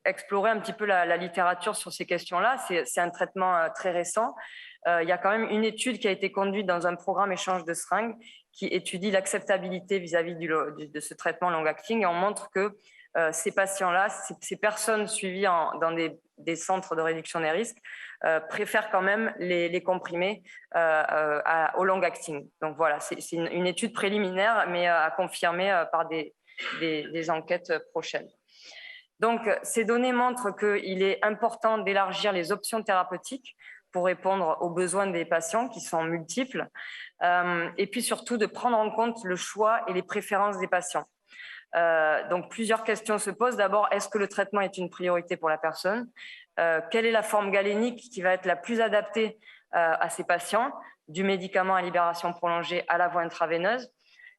exploré un petit peu la littérature sur ces questions-là. C'est un traitement très récent. Il y a quand même une étude qui a été conduite dans un programme échange de seringues qui étudie l'acceptabilité vis-à-vis de ce traitement long-acting. Et on montre que ces patients-là, ces personnes suivies dans des centres de réduction des risques, préfèrent quand même les comprimés au long-acting. Donc voilà, c'est une étude préliminaire, mais à confirmer par des enquêtes prochaines. Donc, ces données montrent qu'il est important d'élargir les options thérapeutiques pour répondre aux besoins des patients qui sont multiples, et puis surtout de prendre en compte le choix et les préférences des patients. Donc, plusieurs questions se posent. D'abord, est-ce que le traitement est une priorité pour la personne? Quelle est la forme galénique qui va être la plus adaptée à ces patients, du médicament à libération prolongée à la voie intraveineuse?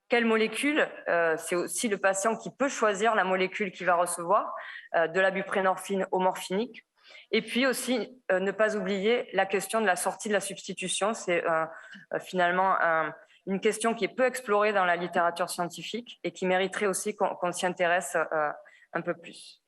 Quelle molécule? C'est aussi le patient qui peut choisir la molécule qu'il va recevoir, de la buprenorphine au morphinique. Et puis aussi, ne pas oublier la question de la sortie de la substitution. C'est finalement une question qui est peu explorée dans la littérature scientifique et qui mériterait aussi qu'on s'y intéresse un peu plus.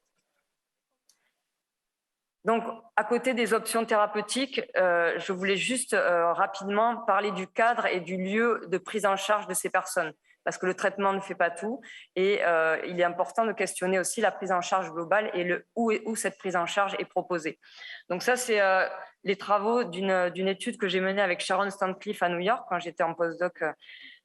Donc, à côté des options thérapeutiques, je voulais juste rapidement parler du cadre et du lieu de prise en charge de ces personnes, parce que le traitement ne fait pas tout et il est important de questionner aussi la prise en charge globale et où cette prise en charge est proposée. Donc ça, c'est les travaux d'une étude que j'ai menée avec Sharon Stancliffe à New York quand j'étais en postdoc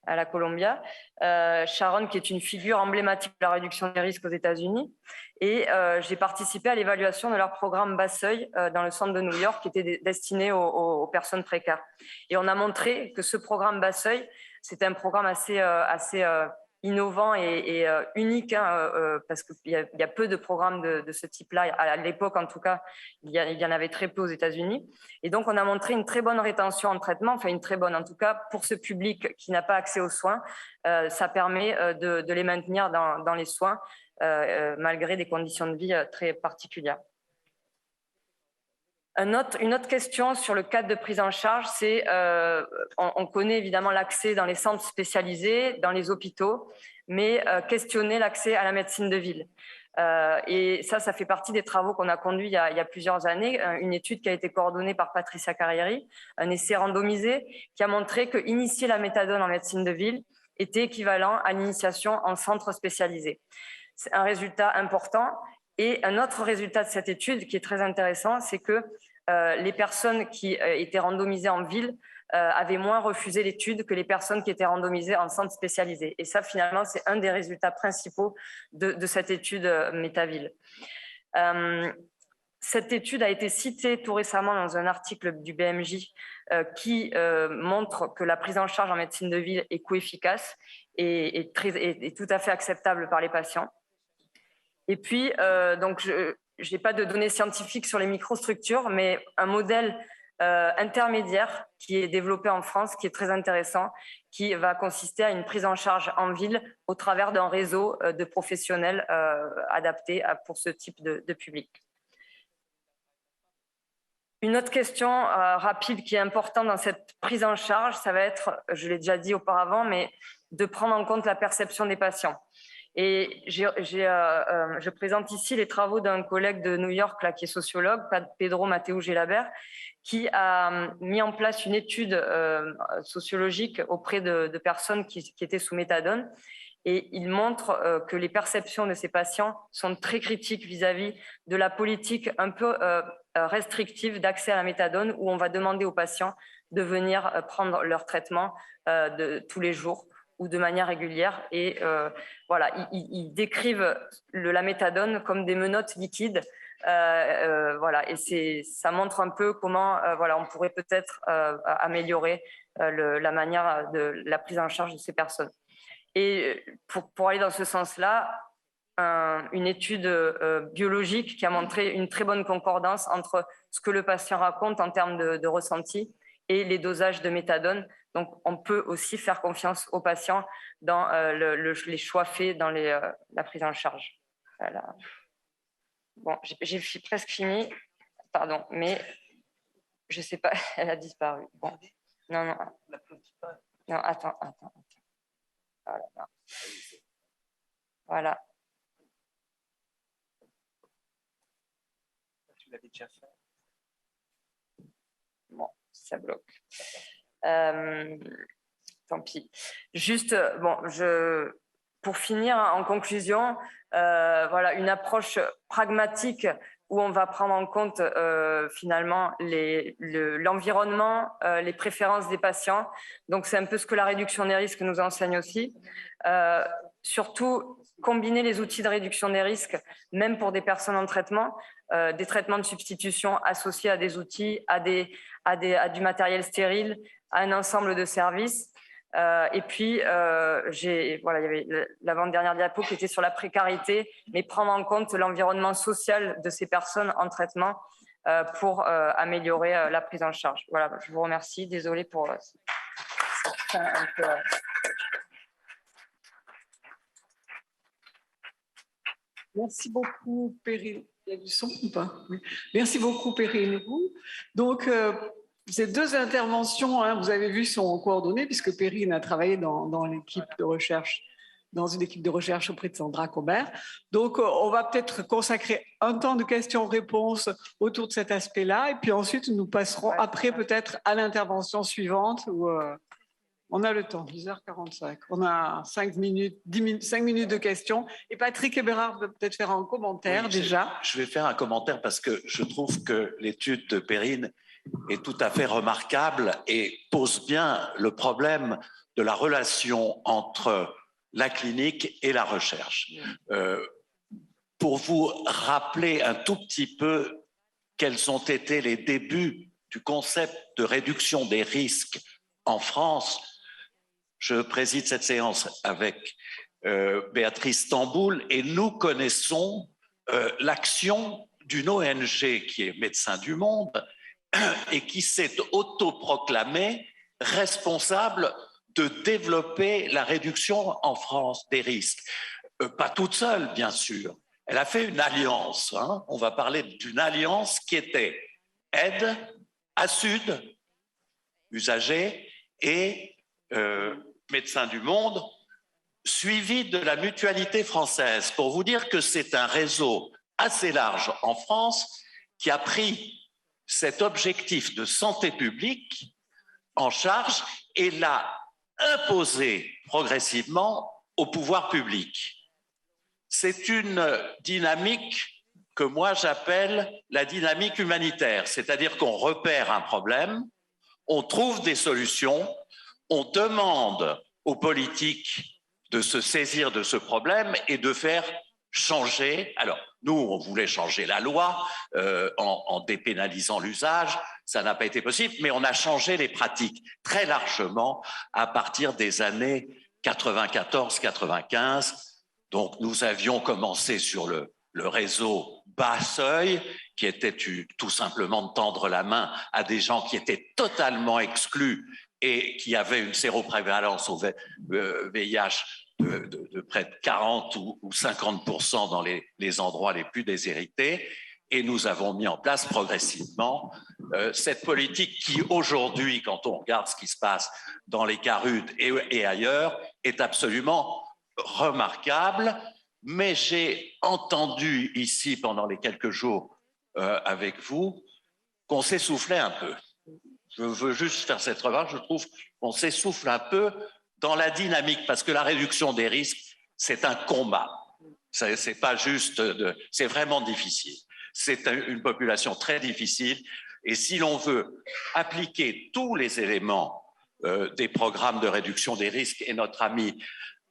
à la Columbia. Sharon, qui est une figure emblématique de la réduction des risques aux États-Unis. Et j'ai participé à l'évaluation de leur programme bas seuil dans le centre de New York qui était destiné aux personnes précaires. Et on a montré que ce programme bas seuil, c'était un programme assez innovant et unique, parce qu'il y a peu de programmes de ce type-là. À l'époque, en tout cas, il y en avait très peu aux États-Unis. Et donc, on a montré une très bonne rétention en traitement, enfin une très bonne, en tout cas, pour ce public qui n'a pas accès aux soins. Ça permet de les maintenir dans les soins, malgré des conditions de vie très particulières. Une autre question sur le cadre de prise en charge, c'est on connaît évidemment l'accès dans les centres spécialisés, dans les hôpitaux, mais questionner l'accès à la médecine de ville. Et ça fait partie des travaux qu'on a conduits il y a plusieurs années, une étude qui a été coordonnée par Patricia Carrieri, un essai randomisé qui a montré que initier la méthadone en médecine de ville était équivalent à l'initiation en centre spécialisé. C'est un résultat important. Et un autre résultat de cette étude qui est très intéressant, c'est que les personnes qui étaient randomisées en ville avaient moins refusé l'étude que les personnes qui étaient randomisées en centre spécialisé. Et ça, finalement, c'est un des résultats principaux de cette étude Métaville. Cette étude a été citée tout récemment dans un article du BMJ qui montre que la prise en charge en médecine de ville est coefficace et tout à fait acceptable par les patients. Et puis, donc, je n'ai pas de données scientifiques sur les microstructures, mais un modèle intermédiaire qui est développé en France, qui est très intéressant, qui va consister à une prise en charge en ville au travers d'un réseau de professionnels adaptés pour ce type de public. Une autre question rapide qui est importante dans cette prise en charge, ça va être, je l'ai déjà dit auparavant, mais de prendre en compte la perception des patients. Et je présente ici les travaux d'un collègue de New York là, qui est sociologue, Pedro Mateu Gelabert, qui a mis en place une étude sociologique auprès de personnes qui étaient sous méthadone. Et il montre que les perceptions de ces patients sont très critiques vis-à-vis de la politique un peu restrictive d'accès à la méthadone, où on va demander aux patients de venir prendre leur traitement de tous les jours ou de manière régulière. Et voilà, ils décrivent la méthadone comme des menottes liquides. Voilà, et ça montre un peu comment voilà, on pourrait peut-être améliorer la manière de la prise en charge de ces personnes. Et pour aller dans ce sens-là, une étude biologique qui a montré une très bonne concordance entre ce que le patient raconte en termes de ressenti et les dosages de méthadone. Donc, on peut aussi faire confiance aux patients dans les choix faits dans la prise en charge. Voilà. Bon, j'ai presque fini, pardon, mais je ne sais pas, elle a disparu. Bon. Non, non. Non, attends. Voilà. Non. Voilà.
Tu l'avais déjà fait.
Bon, ça bloque. Tant pis. Juste, bon, pour finir, en conclusion, voilà, une approche pragmatique où on va prendre en compte finalement l'environnement, les préférences des patients. Donc, c'est un peu ce que la réduction des risques nous enseigne aussi. Surtout, combiner les outils de réduction des risques, même pour des personnes en traitement, des traitements de substitution associés à des outils, à du matériel stérile, à un ensemble de services. Et puis, voilà, il y avait l'avant-dernière diapo qui était sur la précarité, mais prendre en compte l'environnement social de ces personnes en traitement pour améliorer la prise en charge. Voilà, je vous remercie. Désolée pour un peu.
Merci beaucoup, Perrine. Il y a du son ou pas? Oui. Merci beaucoup, Perrine. Donc, ces deux interventions, hein, vous avez vu, sont coordonnées puisque Perrine a travaillé dans l'équipe de recherche, dans une équipe de recherche auprès de Sandra Cobert. Donc, on va peut-être consacrer un temps de questions-réponses autour de cet aspect-là, et puis ensuite, nous passerons après peut-être à l'intervention suivante où on a le temps, 10h45. On a 5 minutes de questions. Et Patrick Eberhard peut peut-être faire un commentaire déjà.
Je vais faire un commentaire parce que je trouve que l'étude de Perrine est tout à fait remarquable et pose bien le problème de la relation entre la clinique et la recherche. Pour vous rappeler un tout petit peu quels ont été les débuts du concept de réduction des risques en France, je préside cette séance avec Béatrice Tamboul et nous connaissons l'action d'une ONG qui est Médecins du Monde et qui s'est autoproclamée responsable de développer la réduction en France des risques. Pas toute seule, bien sûr. Elle a fait une alliance. Hein. On va parler d'une alliance qui était aide, ASUD, usagers et Médecins du Monde, suivi de la Mutualité française, pour vous dire que c'est un réseau assez large en France qui a pris cet objectif de santé publique en charge et l'a imposé progressivement au pouvoir public. C'est une dynamique que moi j'appelle la dynamique humanitaire, c'est-à-dire qu'on repère un problème, on trouve des solutions, on demande aux politiques de se saisir de ce problème et de faire changer. Alors, nous, on voulait changer la loi en dépénalisant l'usage. Ça n'a pas été possible, mais on a changé les pratiques très largement à partir des années 94-95. Donc, nous avions commencé sur le réseau bas seuil, qui était tout simplement de tendre la main à des gens qui étaient totalement exclus et qui avaient une séroprévalence au VIH de près de 40 ou 50% dans les endroits les plus déshérités. Et nous avons mis en place progressivement cette politique qui, aujourd'hui, quand on regarde ce qui se passe dans les CARUD et ailleurs, est absolument remarquable. Mais j'ai entendu ici, pendant les quelques jours avec vous, qu'on s'essoufflait un peu. Je veux juste faire cette remarque, je trouve qu'on s'essouffle un peu dans la dynamique, parce que la réduction des risques, c'est un combat. C'est pas juste, c'est vraiment difficile. C'est une population très difficile. Et si l'on veut appliquer tous les éléments des programmes de réduction des risques, et notre ami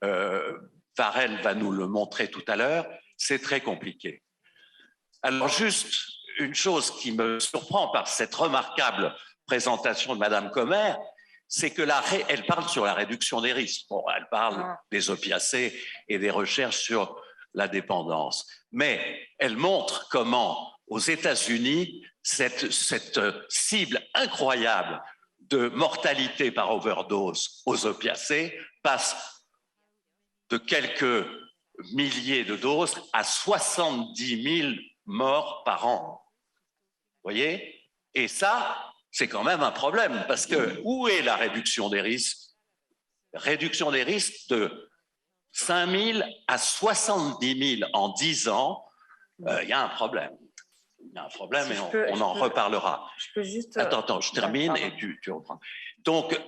Varel va nous le montrer tout à l'heure, c'est très compliqué. Alors juste une chose qui me surprend par cette remarquable présentation de Madame Comer, c'est que elle parle sur la réduction des risques. Bon, elle parle des opiacés et des recherches sur la dépendance. Mais elle montre comment, aux États-Unis, cette cible incroyable de mortalité par overdose aux opiacés passe de quelques milliers de doses à 70 000 morts par an. Vous voyez? Et ça, c'est quand même un problème, parce que où est la réduction des risques? Réduction des risques de 5 000 à 70 000 en 10 ans, il y a un problème. Il y a un problème et on en reparlera.
Je peux juste...
Attends, je termine et tu reprends. Donc,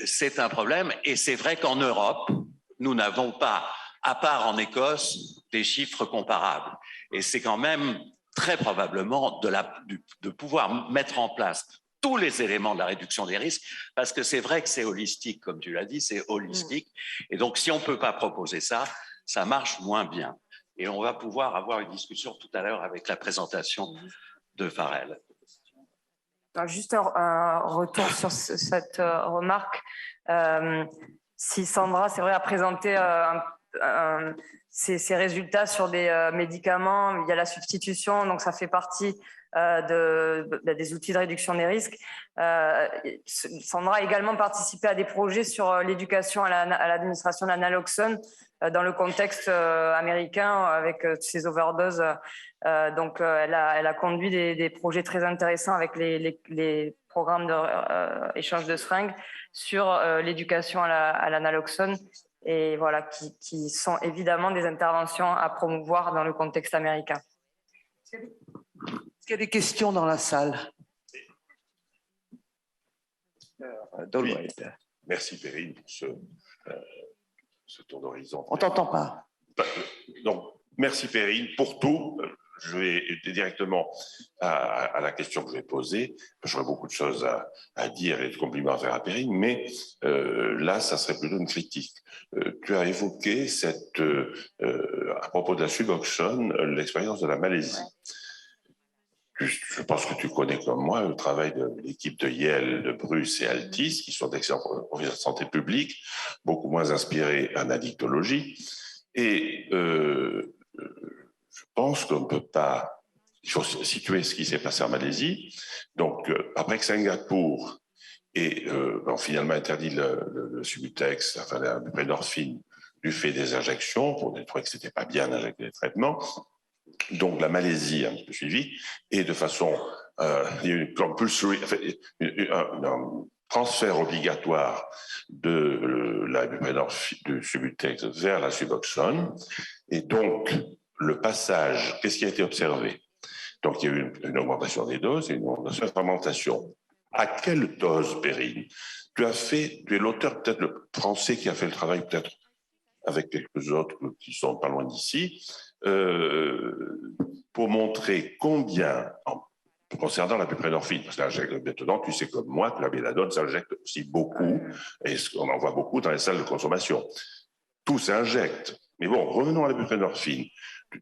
c'est un problème et c'est vrai qu'en Europe, nous n'avons pas, à part en Écosse, des chiffres comparables. Et c'est quand même très probablement de pouvoir mettre en place tous les éléments de la réduction des risques, parce que c'est vrai que c'est holistique, comme tu l'as dit, c'est holistique. Et donc, si on ne peut pas proposer ça, ça marche moins bien. Et on va pouvoir avoir une discussion tout à l'heure avec la présentation de Varel.
Juste un retour sur cette remarque. Si Sandra, c'est vrai, a présenté ses résultats sur des médicaments, il y a la substitution, donc ça fait partie des outils de réduction des risques. Sandra a également participé à des projets sur l'éducation à l'administration de la naloxone dans le contexte américain avec ces overdoses. Donc, elle a conduit des projets très intéressants avec les programmes d'échange de seringues sur l'éducation à la naloxone. Et voilà, qui sont évidemment des interventions à promouvoir dans le contexte américain.
Est-ce qu'il y a des questions dans la salle?
Oui. Merci Perrine pour ce tour d'horizon.
On t'entend pas.
Donc, merci Perrine pour tout. Je vais directement à la question que je vais poser. J'aurais beaucoup de choses à dire et de compliments à faire à Perrine, mais là, ça serait plutôt une critique. Tu as évoqué à propos de la Suboxone, l'expérience de la Malaisie. Je pense que tu connais comme moi le travail de l'équipe de Yale, de Bruce et Altis, qui sont d'excellents professeurs de santé publique, beaucoup moins inspirés en addictologie. Et je pense qu'on ne peut pas... Il faut situer ce qui s'est passé en Malaisie. Donc, après que Singapour ait finalement interdit le Subutex, enfin la buprenorphine, du fait des injections, pour trouver que ce n'était pas bien d'injecter les traitements, donc la Malaisie a un petit peu suivi, et de façon... il y a eu un transfert obligatoire de la buprenorphine, du Subutex vers la Suboxone, et donc le passage, qu'est-ce qui a été observé? Donc il y a eu une augmentation des doses et une augmentation de la fermentation. À quelle dose, Perrine? Tu es l'auteur, peut-être le français qui a fait le travail, peut-être avec quelques autres qui sont pas loin d'ici, pour montrer combien, concernant la buprenorphine, parce que maintenant, tu sais comme moi que la belladone s'injecte aussi beaucoup, et on en voit beaucoup dans les salles de consommation. Tout s'injecte. Mais bon, revenons à la buprenorphine.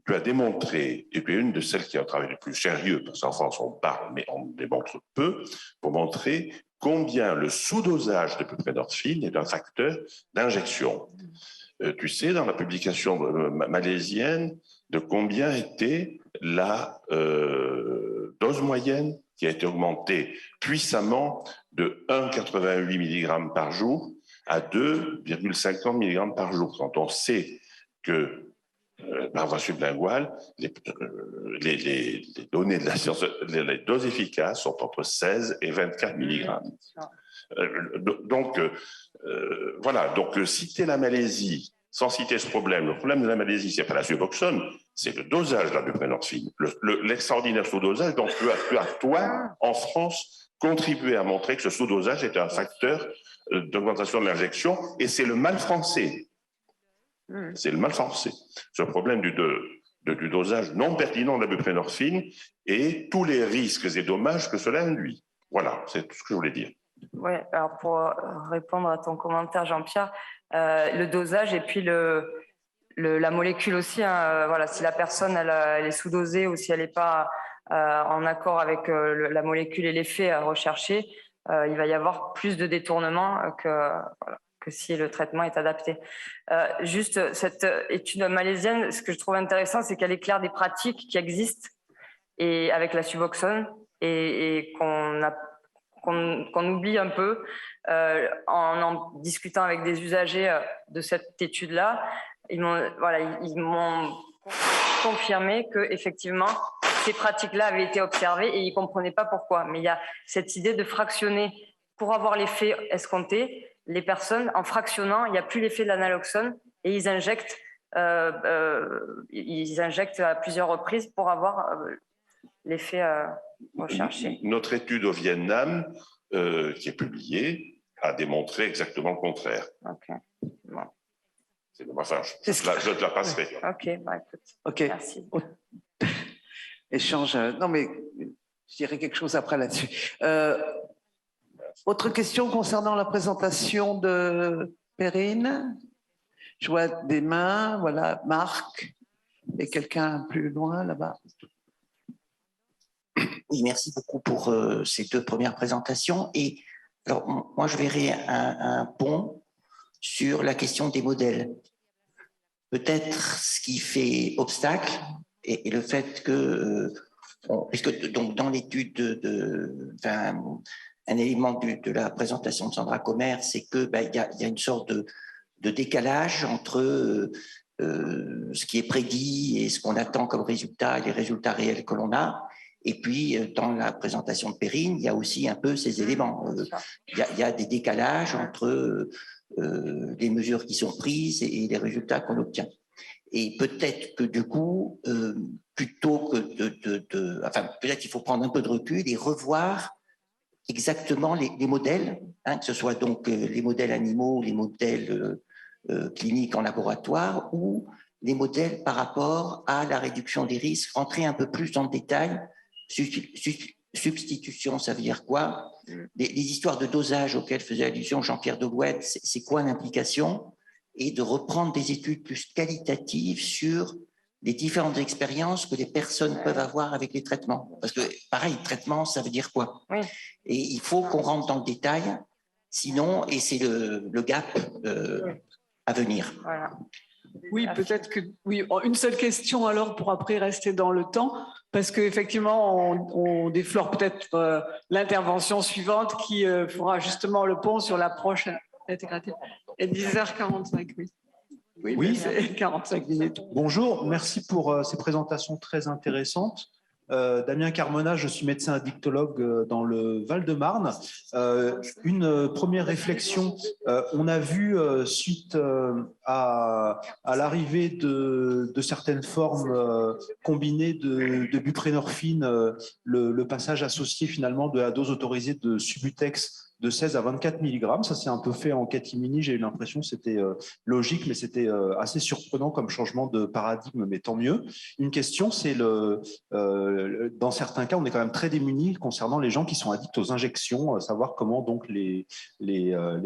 Tu as démontré, et tu es une de celles qui a un travail le plus sérieux, parce qu'en France on parle, mais on démontre peu, pour montrer combien le sous-dosage de buprenorphine est un facteur d'injection. Tu sais, dans la publication malaisienne, de combien était la dose moyenne qui a été augmentée puissamment de 1,88 mg par jour à 2,50 mg par jour. Quand on sait que par voie sublinguale, les données de la science, les doses efficaces sont entre 16 et 24 mg. Voilà, donc citer la Malaisie sans citer ce problème. Le problème de la Malaisie, c'est pas la Suboxone, c'est le dosage de la buprenorphine, l'extraordinaire sous-dosage. Donc tu as, toi, en France, contribué à montrer que ce sous-dosage est un facteur d'augmentation de l'injection, et c'est le mal français. C'est le mal forcé. C'est le problème du dosage non pertinent de la buprenorphine et tous les risques et dommages que cela induit. Voilà, c'est tout ce que je voulais dire.
Oui, alors pour répondre à ton commentaire, Jean-Pierre, le dosage et puis la molécule aussi, hein, voilà, si la personne elle est sous-dosée ou si elle n'est pas en accord avec la molécule et l'effet à rechercher, il va y avoir plus de détournements que si le traitement est adapté. Juste cette étude malaisienne, ce que je trouve intéressant, c'est qu'elle éclaire des pratiques qui existent et avec la Suboxone et qu'on oublie un peu en discutant avec des usagers de cette étude-là. Ils m'ont confirmé que effectivement ces pratiques-là avaient été observées et ils ne comprenaient pas pourquoi. Mais il y a cette idée de fractionner pour avoir l'effet escompté. Les personnes, en fractionnant, il n'y a plus l'effet de l'analoxone et ils injectent à plusieurs reprises pour avoir l'effet recherché.
Notre étude au Vietnam, qui est publiée, a démontré exactement le contraire.
Ok. Bon.
Enfin, je te la passerai.
Ok, bah écoute.
Ok.
Merci.
Échange. Non, mais je dirais quelque chose après là-dessus. Autre question concernant la présentation de Perrine? Je vois des mains, voilà, Marc, et quelqu'un plus loin là-bas.
Oui, merci beaucoup pour ces deux premières présentations. Et alors, moi, je verrais un pont sur la question des modèles. Peut-être ce qui fait obstacle et le fait que, puisque donc dans l'étude un élément de la présentation de Sandra Comer, c'est que il y a une sorte de décalage entre ce qui est prédit et ce qu'on attend comme résultat et les résultats réels que l'on a. Et puis, dans la présentation de Perrine, il y a aussi un peu ces éléments. Il y a des décalages entre les mesures qui sont prises et les résultats qu'on obtient. Et peut-être que du coup, plutôt que peut-être qu'il faut prendre un peu de recul et revoir exactement les modèles, hein, que ce soit donc les modèles animaux, les modèles cliniques en laboratoire ou les modèles par rapport à la réduction des risques, rentrer un peu plus dans le détail. Substitution, ça veut dire quoi? Les histoires de dosage auxquelles faisait allusion Jean-Pierre Delouette, c'est quoi l'implication? Et de reprendre des études plus qualitatives sur les différentes expériences que les personnes peuvent avoir avec les traitements. Parce que, pareil, traitement, ça veut dire quoi? Oui. Et il faut qu'on rentre dans le détail, sinon, et c'est le gap à venir.
Voilà.
Oui, peut-être que oui. Une seule question alors pour après rester dans le temps, parce qu'effectivement, on déflore peut-être l'intervention suivante qui fera justement le pont sur l'approche intégrative. Et 10h45, oui. Oui, c'est 45 minutes.
Bonjour, merci pour ces présentations très intéressantes. Damien Carmona, je suis médecin addictologue dans le Val-de-Marne. Une première réflexion, on a vu suite à l'arrivée de certaines formes combinées de buprenorphine, le passage associé finalement de la dose autorisée de Subutex de 16 à 24 mg. Ça s'est un peu fait en catimini. J'ai eu l'impression que c'était logique, mais c'était assez surprenant comme changement de paradigme, mais tant mieux. Une question, c'est dans certains cas, on est quand même très démunis concernant les gens qui sont addicts aux injections, savoir comment donc les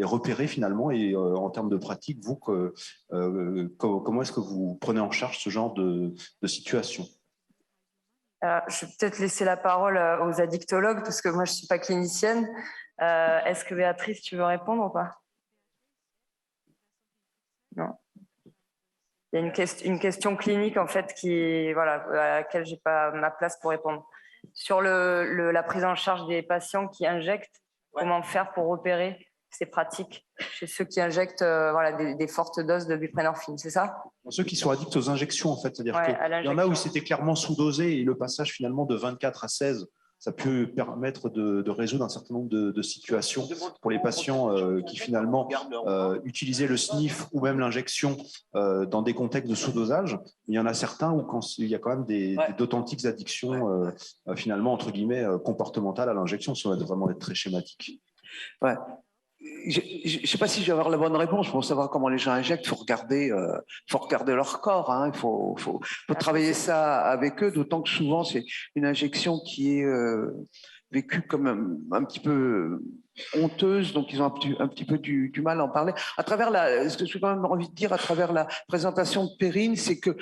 repérer finalement et en termes de pratique, vous, comment est-ce que vous prenez en charge ce genre de situation?
Je vais peut-être laisser la parole aux addictologues parce que moi, je ne suis pas clinicienne. Est-ce que Béatrice, tu veux répondre ou pas? Non. Il y a une question clinique en fait à laquelle j'ai pas ma place pour répondre. Sur la prise en charge des patients qui injectent, comment faire pour repérer ces pratiques chez ceux qui injectent des fortes doses de buprenorphine, c'est ça?
Ceux qui sont addicts aux injections, en fait, c'est-à-dire qu'il y en a où c'était clairement sous-dosé et le passage finalement de 24 à 16, ça peut permettre de résoudre un certain nombre de situations pour les patients qui finalement utilisaient le SNIF ou même l'injection dans des contextes de sous-dosage. Il y en a certains où il y a quand même d'authentiques addictions finalement entre guillemets comportementales à l'injection, ça va vraiment être très schématique.
Ouais. je ne sais pas si je vais avoir la bonne réponse pour savoir comment les gens injectent. Il faut regarder leur corps. Hein. Il faut travailler ça avec eux, d'autant que souvent, c'est une injection qui est vécue comme un petit peu honteuse, donc ils ont un petit peu du mal à en parler. À travers ce que j'ai quand même envie de dire à travers la présentation de Perrine, c'est que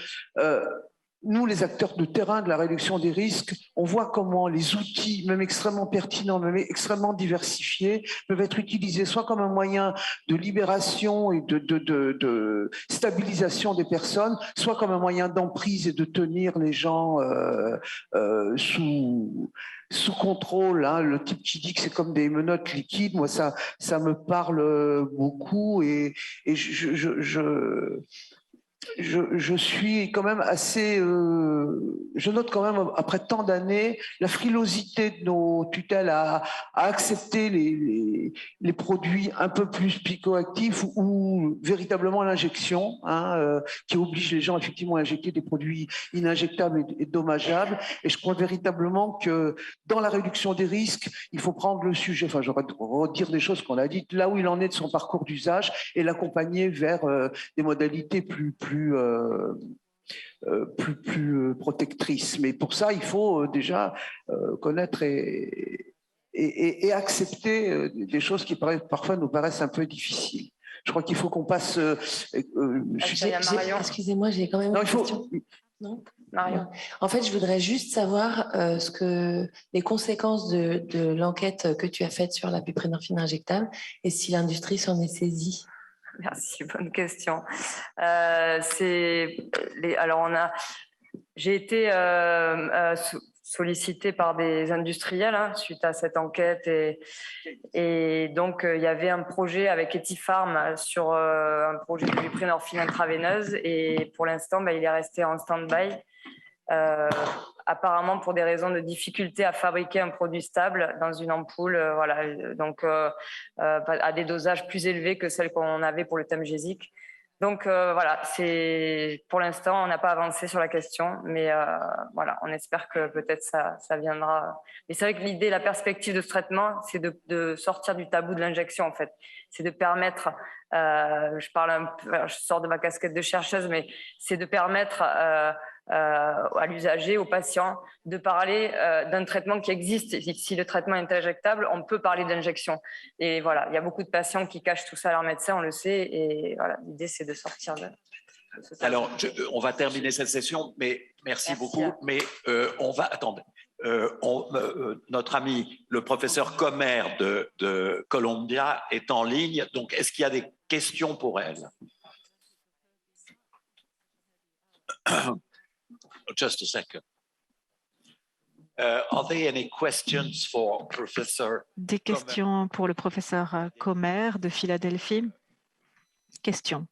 nous, les acteurs de terrain de la réduction des risques, on voit comment les outils, même extrêmement pertinents, même extrêmement diversifiés, peuvent être utilisés soit comme un moyen de libération et de stabilisation des personnes, soit comme un moyen d'emprise et de tenir les gens sous contrôle. Hein. Le type qui dit que c'est comme des menottes liquides, moi, ça me parle beaucoup et je suis quand même assez... je note quand même, après tant d'années, la frilosité de nos tutelles à accepter les produits un peu plus psychoactifs ou véritablement l'injection, hein, qui oblige les gens effectivement à injecter des produits ininjectables et dommageables. Et je crois véritablement que dans la réduction des risques, il faut prendre le sujet, enfin, j'aurais de redire des choses qu'on a dites, là où il en est de son parcours d'usage et l'accompagner vers des modalités plus protectrice. Mais pour ça, il faut déjà connaître et accepter des choses qui parfois nous paraissent un peu difficiles. Je crois qu'il faut qu'on passe...
Excusez-moi, j'ai quand même une question. Non, Marion. En fait, je voudrais juste savoir les conséquences de l'enquête que tu as faite sur la buprenorphine injectable et si l'industrie s'en est saisie.
Merci, bonne question. J'ai été sollicitée par des industriels suite à cette enquête et donc il y avait un projet avec Etipharm sur un projet de buprenorphine intraveineuse et pour l'instant il est resté en stand-by. Apparemment pour des raisons de difficulté à fabriquer un produit stable dans une ampoule, donc à des dosages plus élevés que celles qu'on avait pour le Temgesic. Donc pour l'instant on n'a pas avancé sur la question, mais on espère que peut-être ça viendra. Mais c'est vrai que l'idée, la perspective de ce traitement, c'est de sortir du tabou de l'injection en fait. C'est de permettre, je sors de ma casquette de chercheuse, mais c'est de permettre à l'usager, au patient, de parler d'un traitement qui existe. Si le traitement est injectable, on peut parler d'injection. Et voilà, il y a beaucoup de patients qui cachent tout ça à leur médecin, on le sait. Et voilà, l'idée, c'est de sortir de ce tabou.
Alors, on va terminer cette session, mais merci beaucoup. Mais attendez. Notre ami, le professeur Comer de Columbia, est en ligne. Donc, est-ce qu'il y a des questions pour elle? Just a second. Are there any questions for Professor?
Des questions pour le professeur Comer de Philadelphie? Questions.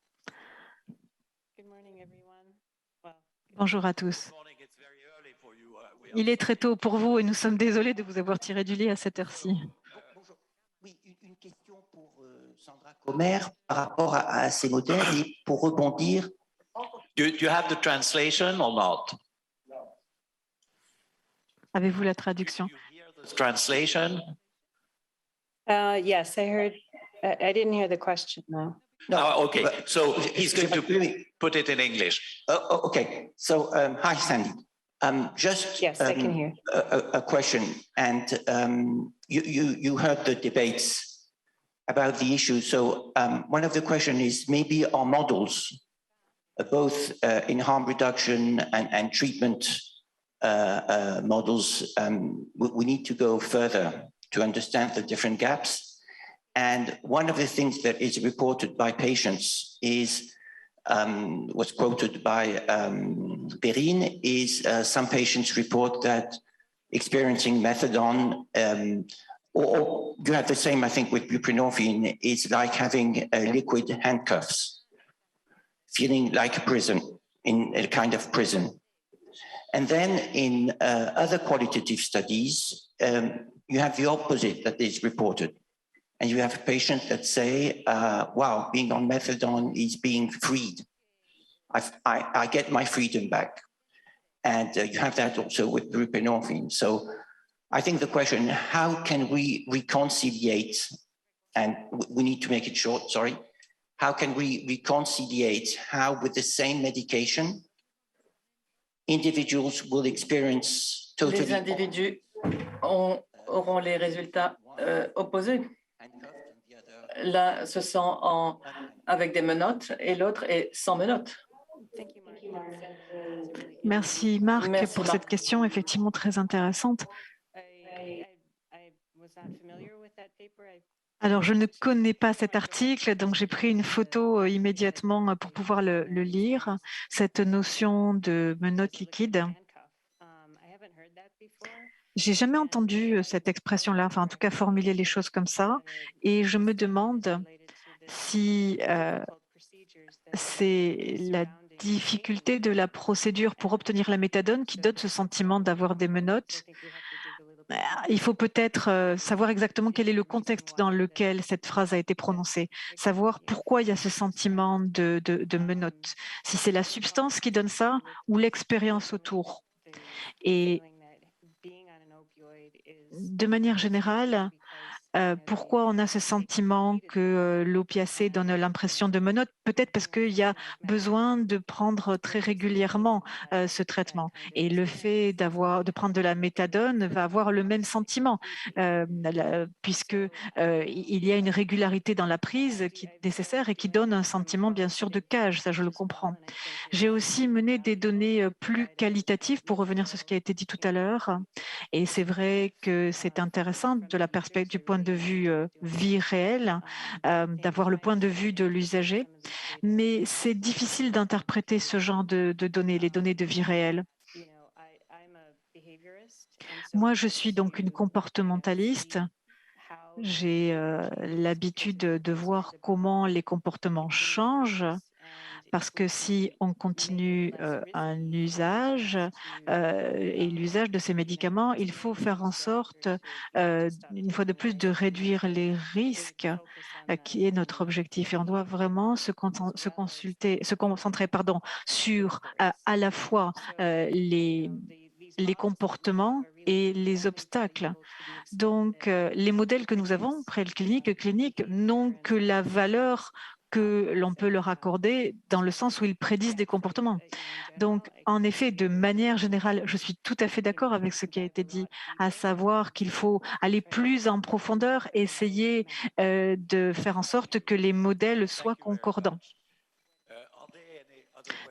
Bonjour à tous. Il est très tôt pour vous et nous sommes désolés de vous avoir tiré du lit à cette heure-ci.
Oui, une question pour Sandra Comer par rapport à ces modèles et pour rebondir.
Do you have the translation or not?
Avez-vous la traduction?
Translation?
Yes, I heard. I didn't hear the question, though.
No, okay. So he's going to put it in English.
Okay. So, hi, Sandy. Just
yes, I can hear.
A question, and you heard the debates about the issue. So one of the questions is maybe our models, both in harm reduction and treatment models, we need to go further to understand the different gaps. And one of the things that is reported by patients is was quoted by Perrine is some patients report that experiencing methadone, or you have the same, I think, with buprenorphine, is like having liquid handcuffs, feeling like a prison, in a kind of prison. And then in other qualitative studies, you have the opposite that is reported. And you have patients that say, wow, being on methadone is being freed. I get my freedom back. And you have that also with buprenorphine. So I think the question, how can we reconciliate and we need to make it short, sorry, how can we reconciliate how with the same medication, individuals will experience totally...
Les individus auront les résultats opposés. L'un se sent avec des menottes et l'autre est sans menottes.
Merci Marc
Merci,
pour
Marc.
cette question effectivement très intéressante. Alors, je ne connais pas cet article, donc j'ai pris une photo immédiatement pour pouvoir le lire. Cette notion de menottes liquides. J'ai jamais entendu cette expression-là, enfin en tout cas formuler les choses comme ça, et je me demande si c'est la difficulté de la procédure pour obtenir la méthadone qui donne ce sentiment d'avoir des menottes. Il faut peut-être savoir exactement quel est le contexte dans lequel cette phrase a été prononcée, savoir pourquoi il y a ce sentiment de menottes, si c'est la substance qui donne ça ou l'expérience autour. Et de manière générale, pourquoi on a ce sentiment que l'opiacé donne l'impression de menottes? Peut-être parce qu'il y a besoin de prendre très régulièrement ce traitement. Et le fait de prendre de la méthadone va avoir le même sentiment, puisqu'il y a une régularité dans la prise qui est nécessaire et qui donne un sentiment, bien sûr, de cage. Ça, je le comprends. J'ai aussi mené des données plus qualitatives pour revenir sur ce qui a été dit tout à l'heure. Et c'est vrai que c'est intéressant de la perspective du point de vue vie réelle, d'avoir le point de vue de l'usager, mais c'est difficile d'interpréter ce genre de données, les données de vie réelle. Moi, je suis donc une comportementaliste. J'ai l'habitude de voir comment les comportements changent. Parce que si on continue un usage et l'usage de ces médicaments, il faut faire en sorte, une fois de plus, de réduire les risques, qui est notre objectif. Et on doit vraiment se concentrer sur à la fois les comportements et les obstacles. Donc, les modèles que nous avons, cliniques, n'ont que la valeur que l'on peut leur accorder dans le sens où ils prédisent des comportements. Donc, en effet, de manière générale, je suis tout à fait d'accord avec ce qui a été dit, à savoir qu'il faut aller plus en profondeur, essayer de faire en sorte que les modèles soient concordants.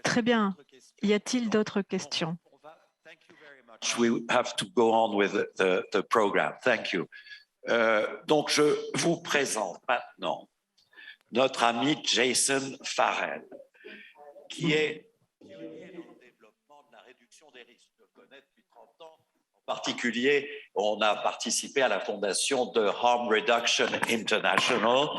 Très bien. Y a-t-il d'autres questions?
We have to go on with the program. Thank you. Donc, je vous présente maintenant notre ami Jason Farrell, qui est pionnier dans le développement de la réduction des risques. Je le connais depuis 30 ans. En particulier, on a participé à la fondation de Harm Reduction International.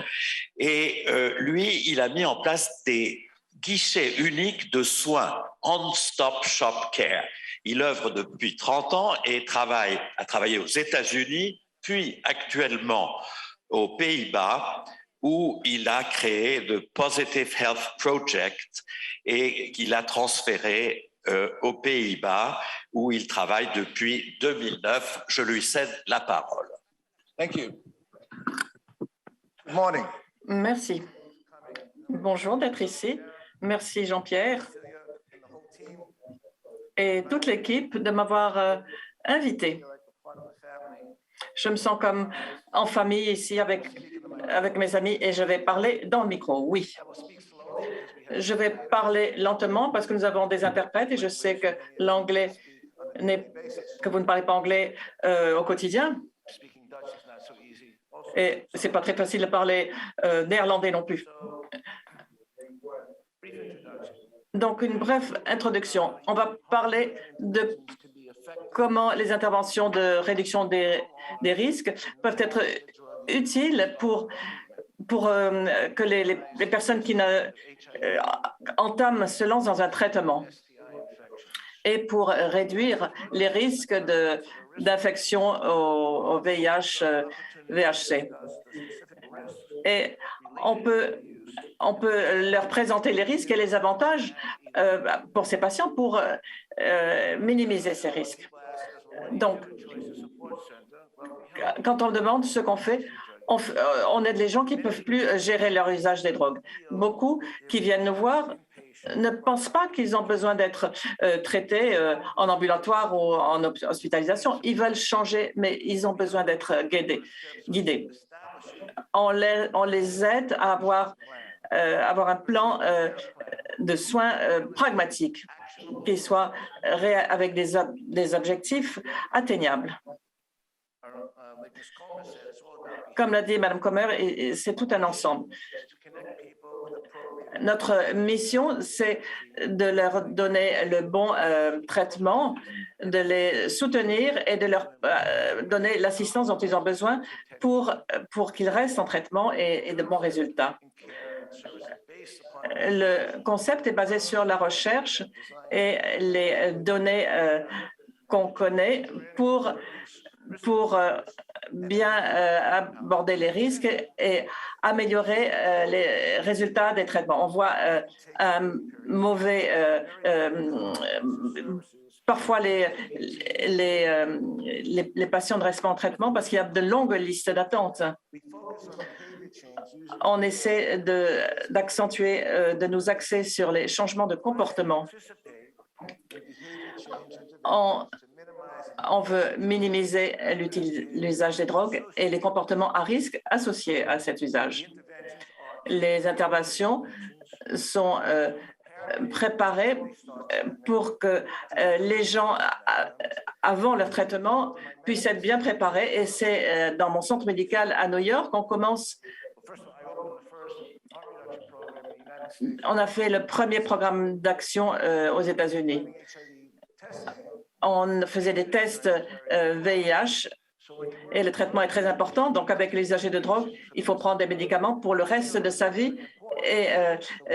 Et lui, il a mis en place des guichets uniques de soins, On-Stop Shop Care. Il œuvre depuis 30 ans et a travaillé aux États-Unis, puis actuellement aux Pays-Bas, où il a créé le Positive Health Project et qu'il a transféré aux Pays-Bas, où il travaille depuis 2009. Je lui cède la parole.
Thank you. Good morning.
Merci. Bonjour d'être ici. Merci Jean-Pierre et toute l'équipe de m'avoir invité. Je me sens comme en famille ici avec mes amis et je vais parler dans le micro, oui. Je vais parler lentement parce que nous avons des interprètes et je sais que l'anglais que vous ne parlez pas anglais au quotidien. Et ce n'est pas très facile de parler néerlandais non plus. Donc, une brève introduction. On va parler de comment les interventions de réduction des risques peuvent être utiles pour que les personnes qui se lancent dans un traitement et pour réduire les risques d'infection au VIH, VHC. Et on peut leur présenter les risques et les avantages pour ces patients pour minimiser ces risques. Donc, quand on demande ce qu'on fait, on aide les gens qui ne peuvent plus gérer leur usage des drogues. Beaucoup qui viennent nous voir ne pensent pas qu'ils ont besoin d'être traités en ambulatoire ou en hospitalisation. Ils veulent changer, mais ils ont besoin d'être guidés. On les aide à avoir un plan de soins pragmatique qui soit avec des objectifs atteignables. Comme l'a dit Mme Comer, c'est tout un ensemble. Notre mission, c'est de leur donner le bon traitement, de les soutenir et de leur donner l'assistance dont ils ont besoin pour qu'ils restent en traitement et de bons résultats. Le concept est basé sur la recherche et les données qu'on connaît pour bien aborder les risques et améliorer les résultats des traitements. On voit un mauvais... parfois, les patients ne restent pas en traitement parce qu'il y a de longues listes d'attente. On essaie d'accentuer, de nous axer sur les changements de comportement. On veut minimiser l'usage des drogues et les comportements à risque associés à cet usage. Les interventions sont préparées pour que les gens, avant leur traitement, puissent être bien préparés. Et c'est dans mon centre médical à New York qu'on commence. On a fait le premier programme d'action aux États-Unis. On faisait des tests VIH et le traitement est très important. Donc, avec les usagers de drogue, il faut prendre des médicaments pour le reste de sa vie et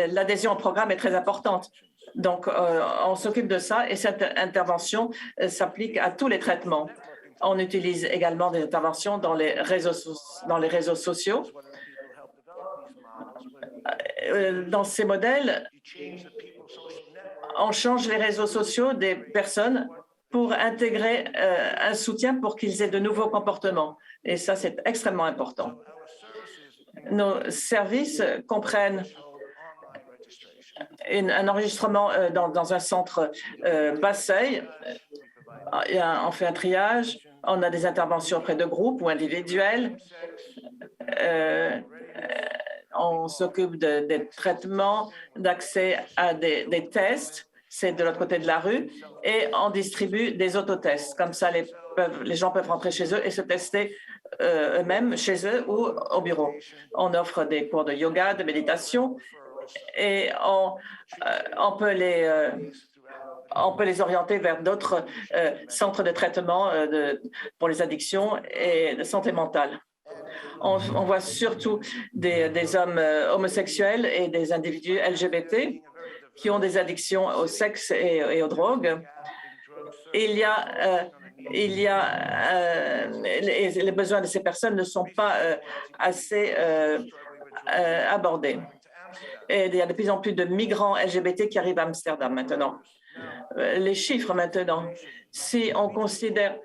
l'adhésion au programme est très importante. Donc, on s'occupe de ça et cette intervention s'applique à tous les traitements. On utilise également des interventions dans les réseaux sociaux. Dans ces modèles, on change les réseaux sociaux des personnes pour intégrer un soutien pour qu'ils aient de nouveaux comportements. Et ça, c'est extrêmement important. Nos services comprennent un enregistrement dans un centre basse seuil. On fait un triage, on a des interventions auprès de groupes ou individuels. On s'occupe des traitements, d'accès à des tests. C'est de l'autre côté de la rue, et on distribue des autotests. Comme ça, les gens peuvent rentrer chez eux et se tester eux-mêmes, chez eux ou au bureau. On offre des cours de yoga, de méditation, et on peut les orienter vers d'autres centres de traitement pour les addictions et de santé mentale. On voit surtout des hommes homosexuels et des individus LGBT qui ont des addictions au sexe et aux drogues. Les besoins de ces personnes ne sont pas assez abordés. Et il y a de plus en plus de migrants LGBT qui arrivent à Amsterdam maintenant. Les chiffres maintenant, si on considère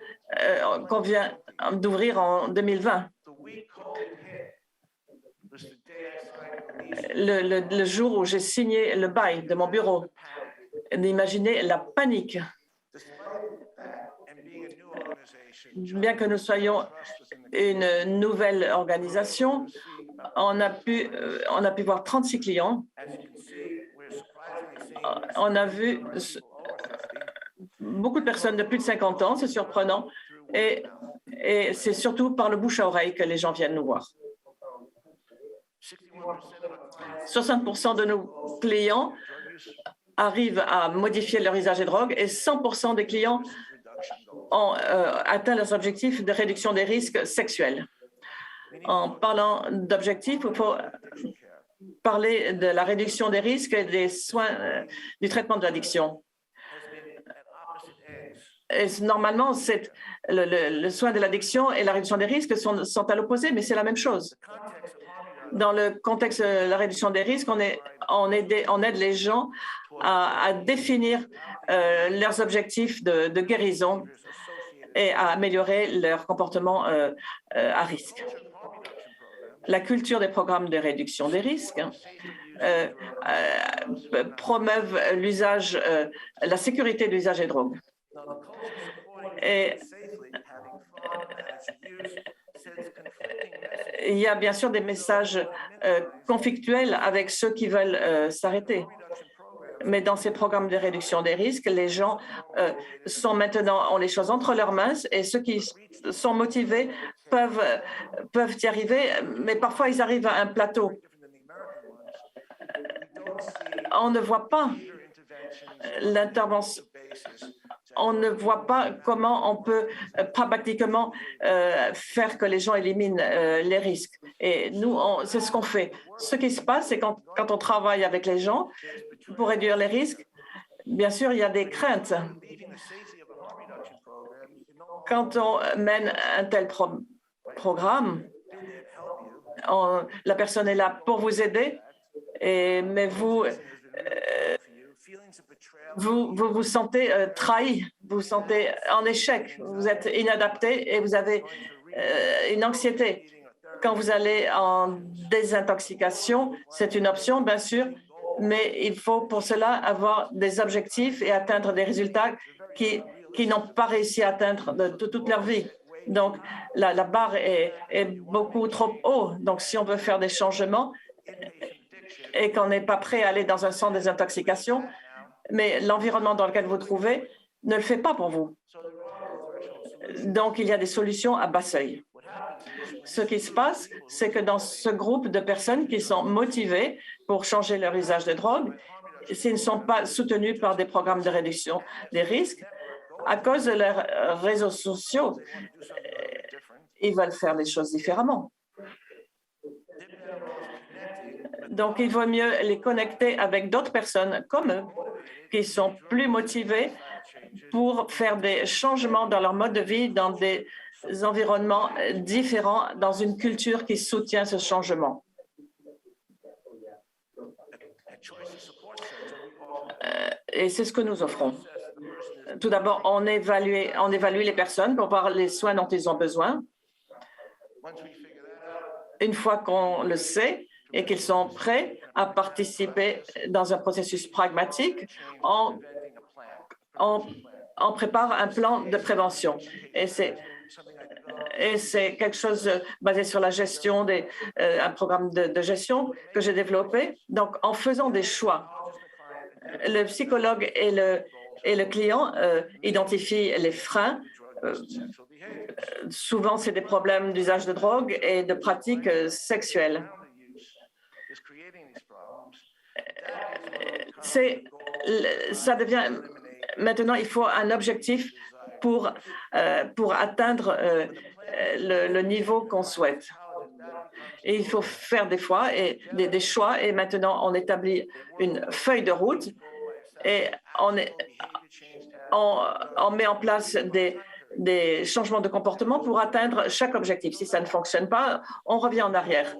qu'on vient d'ouvrir en 2020, le jour où j'ai signé le bail de mon bureau, imaginez la panique. Bien que nous soyons une nouvelle organisation, on a pu voir 36 clients. On a vu beaucoup de personnes de plus de 50 ans, c'est surprenant, et c'est surtout par le bouche à oreille que les gens viennent nous voir. 60% de nos clients arrivent à modifier leur usage des drogues et 100% des clients ont atteint leurs objectifs de réduction des risques sexuels. En parlant d'objectifs, il faut parler de la réduction des risques et des soins du traitement de l'addiction. Normalement, le soin de l'addiction et la réduction des risques sont à l'opposé, mais c'est la même chose. Dans le contexte de la réduction des risques, on aide les gens à définir leurs objectifs de guérison et à améliorer leur comportement à risque. la culture des programmes de réduction des risques, promeuvent l'usage, la sécurité de l'usage des drogues. Et il y a bien sûr des messages conflictuels avec ceux qui veulent s'arrêter. Mais dans ces programmes de réduction des risques, les gens ont les choses entre leurs mains et ceux qui sont motivés peuvent y arriver, mais parfois ils arrivent à un plateau. On ne voit pas l'intervention. On ne voit pas comment on peut pratiquement faire que les gens éliminent les risques. Et nous, c'est ce qu'on fait. Ce qui se passe, c'est quand on travaille avec les gens pour réduire les risques, bien sûr, il y a des craintes. Quand on mène un tel programme, la personne est là pour vous aider, mais vous vous sentez trahi, vous vous sentez en échec, vous êtes inadapté et vous avez une anxiété. Quand vous allez en désintoxication, c'est une option, bien sûr, mais il faut pour cela avoir des objectifs et atteindre des résultats qui n'ont pas réussi à atteindre de toute leur vie. Donc, la barre est beaucoup trop haut. Donc, si on veut faire des changements et qu'on n'est pas prêt à aller dans un centre de désintoxication, mais l'environnement dans lequel vous vous trouvez ne le fait pas pour vous. Donc, il y a des solutions à bas seuil. Ce qui se passe, c'est que dans ce groupe de personnes qui sont motivées pour changer leur usage de drogue, s'ils ne sont pas soutenus par des programmes de réduction des risques, à cause de leurs réseaux sociaux, ils veulent faire les choses différemment. Donc, il vaut mieux les connecter avec d'autres personnes comme eux, qui sont plus motivés pour faire des changements dans leur mode de vie, dans des environnements différents, dans une culture qui soutient ce changement. Et c'est ce que nous offrons. Tout d'abord, on évalue les personnes pour voir les soins dont ils ont besoin. Une fois qu'on le sait et qu'ils sont prêts à participer dans un processus pragmatique, on prépare un plan de prévention. Et c'est quelque chose basé sur la gestion, un programme de gestion que j'ai développé. Donc, en faisant des choix, le psychologue et le client identifient les freins. Souvent, c'est des problèmes d'usage de drogue et de pratiques sexuelles. Ça devient maintenant, il faut un objectif pour atteindre le niveau qu'on souhaite. Et il faut faire des choix et maintenant on établit une feuille de route et on met en place des changements de comportement pour atteindre chaque objectif. Si ça ne fonctionne pas, on revient en arrière.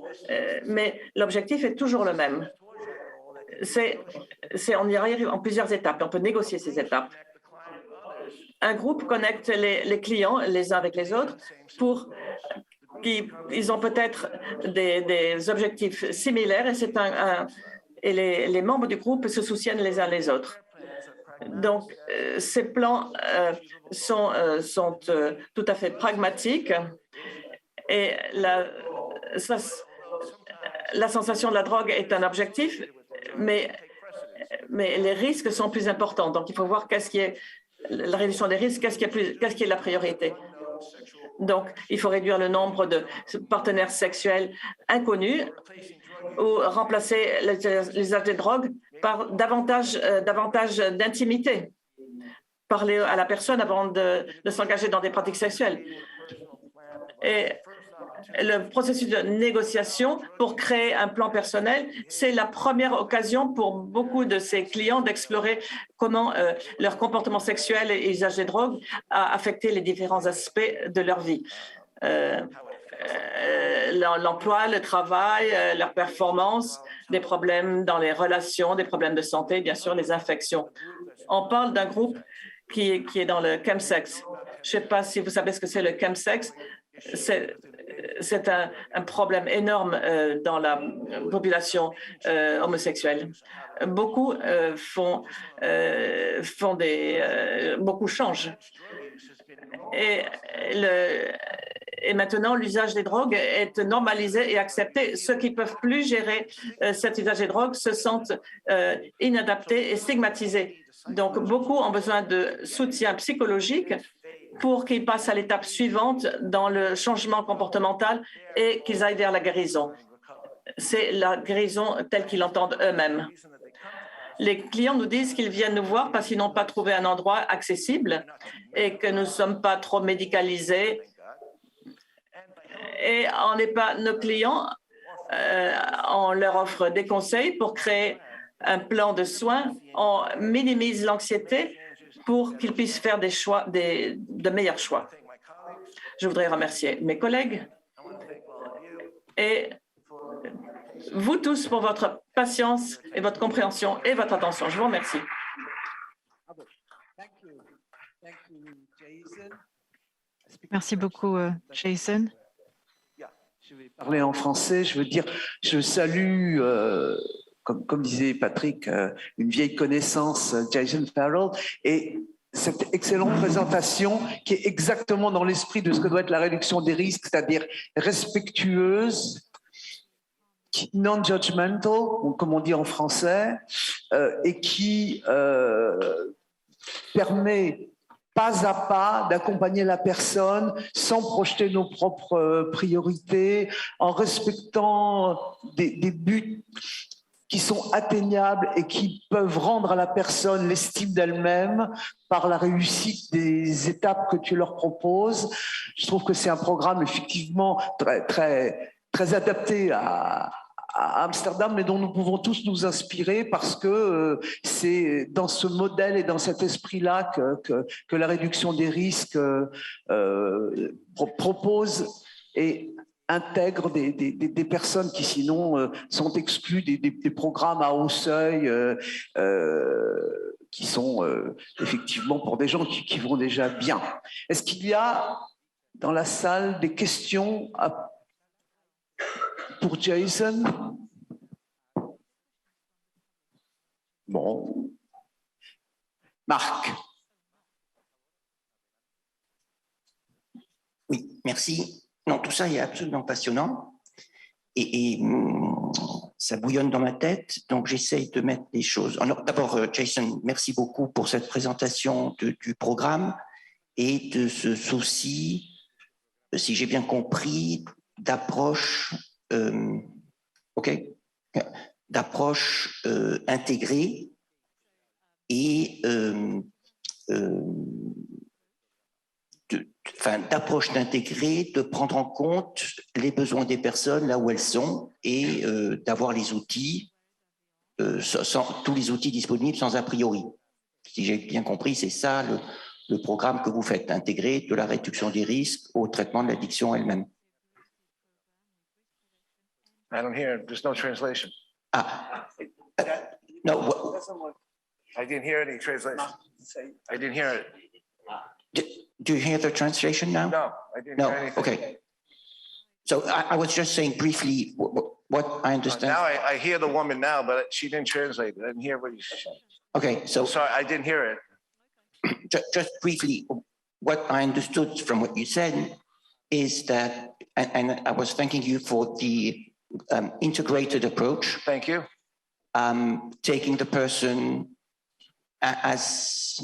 Mais l'objectif est toujours le même. On y arrive en plusieurs étapes. On peut négocier ces étapes. Un groupe connecte les clients les uns avec les autres pour qu'ils ont peut-être des objectifs similaires et les membres du groupe se soutiennent les uns les autres. Donc, ces plans sont tout à fait pragmatiques et la sensation de la drogue est un objectif, mais les risques sont plus importants. Donc, il faut voir qu'est-ce qui est la réduction des risques, qu'est-ce qui est la priorité. Donc, il faut réduire le nombre de partenaires sexuels inconnus ou remplacer l'usage des drogues par davantage d'intimité. Parler à la personne avant de s'engager dans des pratiques sexuelles. Et le processus de négociation pour créer un plan personnel, c'est la première occasion pour beaucoup de ces clients d'explorer comment leur comportement sexuel et usage des drogues a affecté les différents aspects de leur vie. L'emploi, le travail, leur performance, des problèmes dans les relations, des problèmes de santé, bien sûr, les infections. On parle d'un groupe qui est dans le chemsex. Je ne sais pas si vous savez ce que c'est le chemsex. c'est un problème énorme dans la population homosexuelle. Beaucoup beaucoup changent. Et maintenant, l'usage des drogues est normalisé et accepté. Ceux qui ne peuvent plus gérer cet usage des drogues se sentent inadaptés et stigmatisés. Donc, beaucoup ont besoin de soutien psychologique pour qu'ils passent à l'étape suivante dans le changement comportemental et qu'ils aillent vers la guérison. C'est la guérison telle qu'ils l'entendent eux-mêmes. Les clients nous disent qu'ils viennent nous voir parce qu'ils n'ont pas trouvé un endroit accessible et que nous ne sommes pas trop médicalisés. Et nos clients, on leur offre des conseils pour créer un plan de soins. On minimise l'anxiété pour qu'ils puissent faire des choix, de meilleurs choix. Je voudrais remercier mes collègues et vous tous pour votre patience et votre compréhension et votre attention. Je vous remercie.
Merci beaucoup, Jason.
Je vais parler en français. Je veux dire, je salue, comme disait Patrick, une vieille connaissance, Jason Farrell, et cette excellente présentation qui est exactement dans l'esprit de ce que doit être la réduction des risques, c'est-à-dire respectueuse, non-judgmental, comme on dit en français, et qui permet pas à pas d'accompagner la personne sans projeter nos propres priorités, en respectant des buts qui sont atteignables et qui peuvent rendre à la personne l'estime d'elle-même par la réussite des étapes que tu leur proposes. Je trouve que c'est un programme effectivement très adapté à Amsterdam, mais dont nous pouvons tous nous inspirer parce que c'est dans ce modèle et dans cet esprit-là que la réduction des risques propose et intègre des personnes qui sinon sont exclues des programmes à haut seuil qui sont effectivement pour des gens qui vont déjà bien. Est-ce qu'il y a dans la salle des questions pour Jason? Bon. Marc.
Oui, merci. Non, tout ça est absolument passionnant et ça bouillonne dans ma tête, donc j'essaye de mettre des choses. Alors, d'abord, Jason, merci beaucoup pour cette présentation du programme et de ce souci, si j'ai bien compris, d'approche d'approche intégrée et d'approche d'intégrer, de prendre en compte les besoins des personnes là où elles sont et d'avoir les outils, tous les outils disponibles sans a priori. Si j'ai bien compris, c'est ça le programme que vous faites, intégrer de la réduction des risques au traitement de l'addiction elle-même.
I don't hear. There's no translation.
No.
I didn't hear any translation. I didn't hear it.
Do you hear the translation now?
No, I didn't hear anything.
Okay. So I was just saying briefly what I understand.
Now I hear the woman now, but she didn't translate it. I didn't hear what you said.
Okay, so
sorry, I didn't hear it.
Just briefly, what I understood from what you said is that, and I was thanking you for the integrated approach.
Thank you.
Taking the person as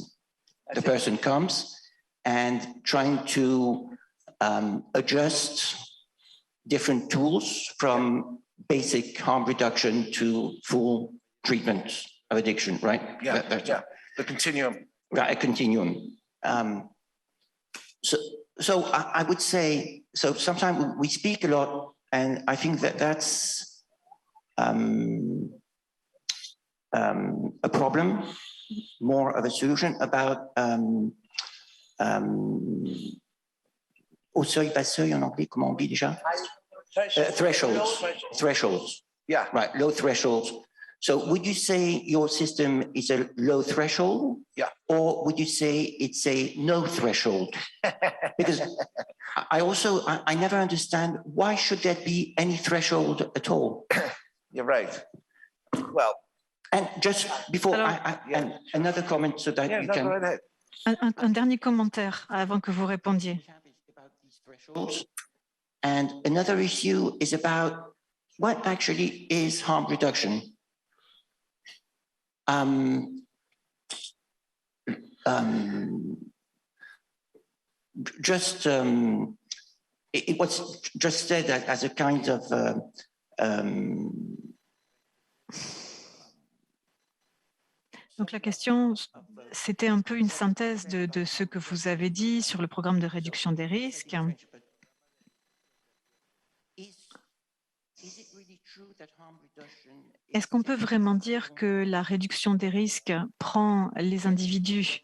the person comes and trying to adjust different tools from basic harm reduction to full treatment of addiction, right?
Yeah, the continuum.
Right, a continuum. So I would say, so sometimes we speak a lot, and I think that's a problem, more of a solution about au seuil, bas seuil en anglais, comment on dit déjà? Thresholds. Yeah. Right, low thresholds. So would you say your system is a low threshold?
Yeah.
Or would you say it's a no threshold? Because I never understand, why should there be any threshold at all?
You're right. Well,
and just before,
Alors,
another comment so that you can...
Go ahead.
Un dernier commentaire avant que vous répondiez.
And another issue is about what actually is harm reduction. It was just said as a kind of
Donc la question, c'était un peu une synthèse de ce que vous avez dit sur le programme de réduction des risques. Est-ce qu'on peut vraiment dire que la réduction des risques prend les individus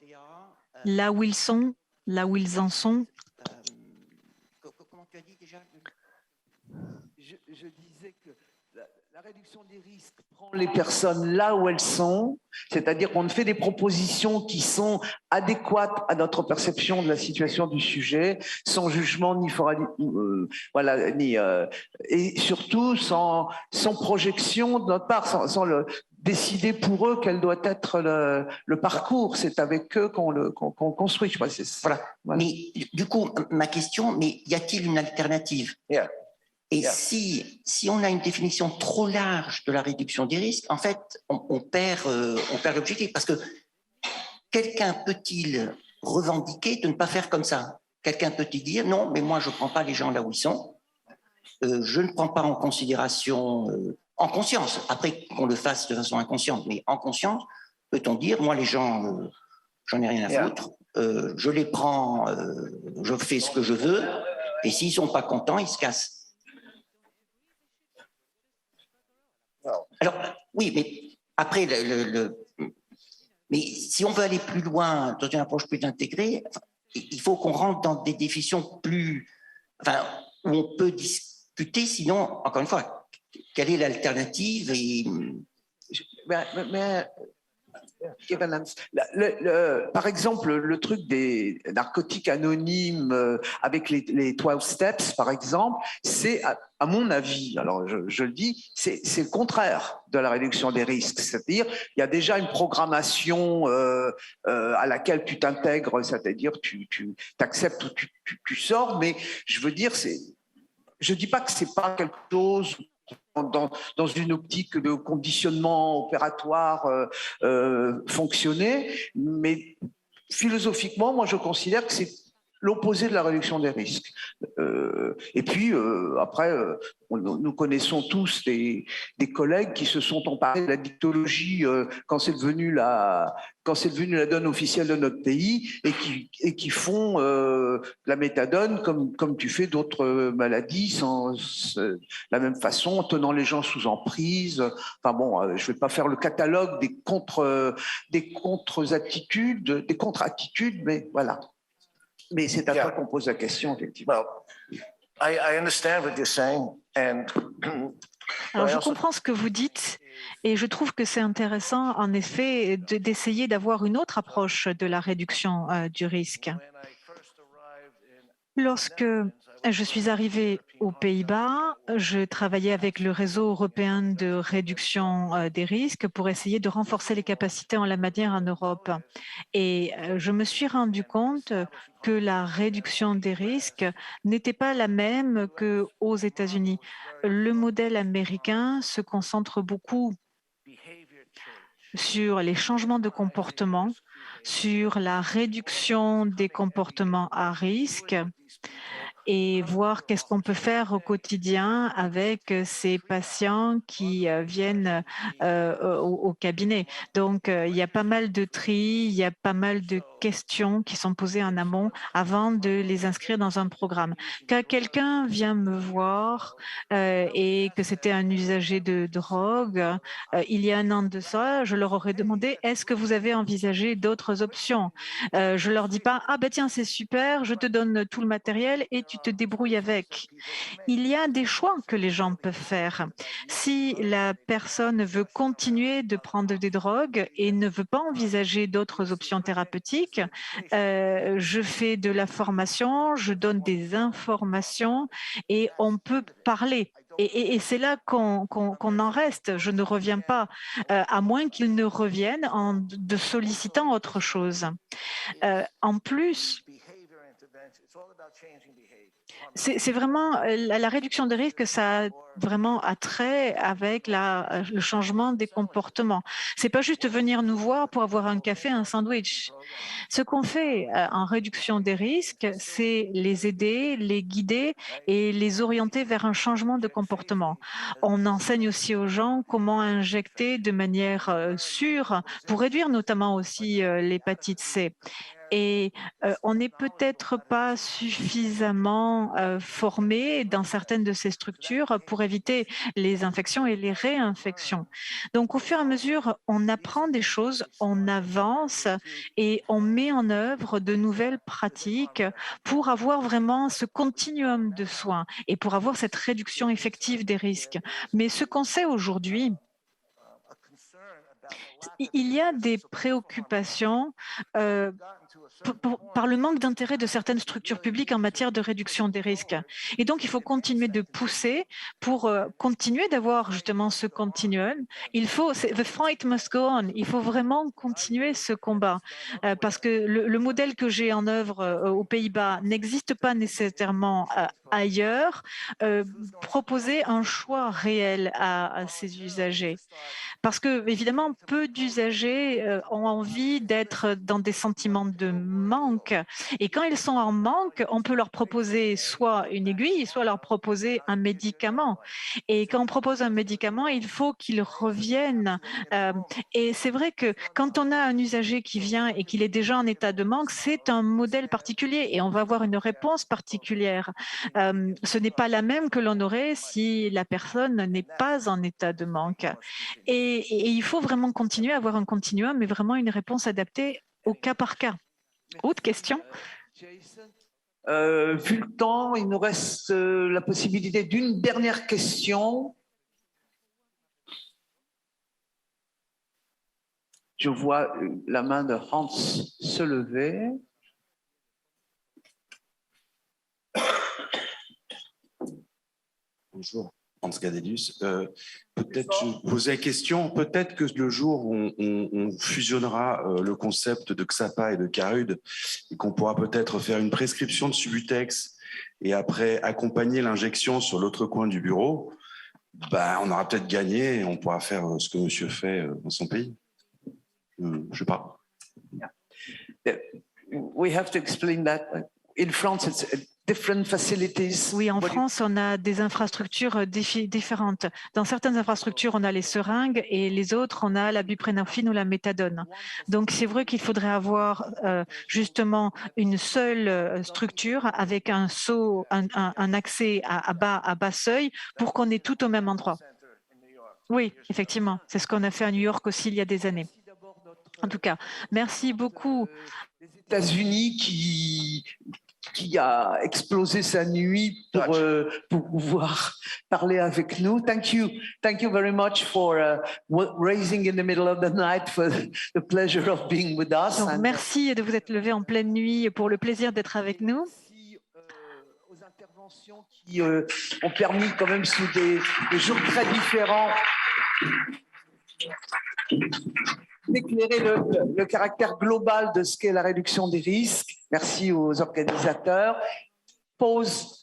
là où ils sont, là où ils en sont?
Comment tu as dit déjà? Je disais que la réduction des risques prend les personnes là où elles sont, c'est-à-dire qu'on fait des propositions qui sont adéquates à notre perception de la situation du sujet, sans jugement et surtout sans projection de notre part, sans décider pour eux quel doit être le parcours. C'est avec eux qu'on construit. Je crois,
voilà. Mais du coup, ma question, mais y a-t-il une alternative? Et si on a une définition trop large de la réduction des risques, en fait, on perd l'objectif. Parce que quelqu'un peut-il revendiquer de ne pas faire comme ça? Quelqu'un peut-il dire non, mais moi je ne prends pas les gens là où ils sont, je ne prends pas en considération, en conscience, après qu'on le fasse de façon inconsciente, mais en conscience, peut-on dire moi les gens, j'en ai rien à foutre, je les prends, je fais ce que je veux, et s'ils ne sont pas contents, ils se cassent. Alors, oui, mais après, mais si on veut aller plus loin, dans une approche plus intégrée, il faut qu'on rentre dans des définitions plus... Enfin, où on peut discuter, sinon, encore une fois, quelle est l'alternative et...
Par exemple, le truc des narcotiques anonymes avec les 12 steps, par exemple, c'est, à mon avis, alors je le dis, c'est le contraire de la réduction des risques. C'est-à-dire, il y a déjà une programmation à laquelle tu t'intègres, c'est-à-dire tu acceptes ou tu sors, mais je veux dire, je dis pas que c'est pas quelque chose... Dans une optique de conditionnement opératoire fonctionner, mais philosophiquement, moi je considère que c'est l'opposé de la réduction des risques. Et puis, après, nous connaissons tous des collègues qui se sont emparés de la dictologie quand c'est devenu la donne officielle de notre pays et qui font la méthadone comme tu fais d'autres maladies sans la même façon, en tenant les gens sous emprise. Enfin bon, je ne vais pas faire le catalogue des contre-attitudes, des contre-attitudes, mais voilà. Mais c'est à toi qu'on pose la question, effectivement.
Well, I understand what you're saying, and
alors, je comprends ce que vous dites et je trouve que c'est intéressant, en effet, d'essayer d'avoir une autre approche de la réduction du risque. Lorsque je suis arrivée aux Pays-Bas, je travaillais avec le réseau européen de réduction des risques pour essayer de renforcer les capacités en la matière en Europe. Et je me suis rendu compte que la réduction des risques n'était pas la même qu'aux États-Unis. Le modèle américain se concentre beaucoup sur les changements de comportement, sur la réduction des comportements à risque et voir qu'est-ce qu'on peut faire au quotidien avec ces patients qui viennent au cabinet. Donc, il y a pas mal de tri, il y a pas mal de questions qui sont posées en amont avant de les inscrire dans un programme. Quand quelqu'un vient me voir et que c'était un usager de drogue, il y a un an de ça, je leur aurais demandé « Est-ce que vous avez envisagé d'autres options ?» Je leur dis pas « Ah ben tiens, c'est super, je te donne tout le matériel et tu te débrouilles avec. Il y a des choix que les gens peuvent faire. Si la personne veut continuer de prendre des drogues et ne veut pas envisager d'autres options thérapeutiques, je fais de la formation, je donne des informations et on peut parler. Et c'est là qu'on en reste. Je ne reviens pas, à moins qu'ils ne reviennent en de sollicitant autre chose. En plus, c'est vraiment la réduction des risques, ça a vraiment attrait avec le changement des comportements. C'est pas juste venir nous voir pour avoir un café, un sandwich. Ce qu'on fait en réduction des risques, c'est les aider, les guider et les orienter vers un changement de comportement. On enseigne aussi aux gens comment injecter de manière sûre pour réduire notamment aussi l'hépatite C. Et on n'est peut-être pas suffisamment formé dans certaines de ces structures pour éviter les infections et les réinfections. Donc, au fur et à mesure, on apprend des choses, on avance et on met en œuvre de nouvelles pratiques pour avoir vraiment ce continuum de soins et pour avoir cette réduction effective des risques. Mais ce qu'on sait aujourd'hui, il y a des préoccupations par le manque d'intérêt de certaines structures publiques en matière de réduction des risques. Et donc, il faut continuer de pousser pour continuer d'avoir justement ce continuum. The fight must go on. Il faut vraiment continuer ce combat parce que le modèle que j'ai en œuvre aux Pays-Bas n'existe pas nécessairement ailleurs. Proposer un choix réel à ces usagers. Parce que, évidemment, peu d'usagers ont envie d'être dans des sentiments de manque. Et quand ils sont en manque, on peut leur proposer soit une aiguille, soit leur proposer un médicament. Et quand on propose un médicament, il faut qu'ils reviennent. Et c'est vrai que quand on a un usager qui vient et qu'il est déjà en état de manque, c'est un modèle particulier et on va avoir une réponse particulière. Ce n'est pas la même que l'on aurait si la personne n'est pas en état de manque. Et il faut vraiment continuer à avoir un continuum, mais vraiment une réponse adaptée au cas par cas. Autre question?
Vu le temps, il nous reste la possibilité d'une dernière question. Je vois la main de Hans se lever.
Bonjour, Hans Gadelius. Peut-être je posais la question, peut-être que le jour où on fusionnera le concept de XAPA et de CARUD et qu'on pourra peut-être faire une prescription de Subutex et après accompagner l'injection sur l'autre coin du bureau, ben, on aura peut-être gagné et on pourra faire ce que monsieur fait dans son pays. Je ne sais pas.
We have to explain that. In France, it's different facilities.
Oui, en France, on a des infrastructures différentes. Dans certaines infrastructures, on a les seringues et les autres, on a la buprénorphine ou la méthadone. Donc, c'est vrai qu'il faudrait avoir justement une seule structure avec un accès à bas seuil pour qu'on ait tout au même endroit. Oui, effectivement, c'est ce qu'on a fait à New York aussi il y a des années. En tout cas, merci beaucoup.
Les États-Unis qui a explosé sa nuit pour pouvoir parler avec nous. Thank you very much for raising in the middle of the night for the pleasure of being with us.
Donc, merci de vous être levé en pleine nuit pour le plaisir d'être avec nous.
Aux interventions qui ont permis quand même sous des jours très différents d'éclairer le caractère global de ce qu'est la réduction des risques. Merci aux organisateurs. Pause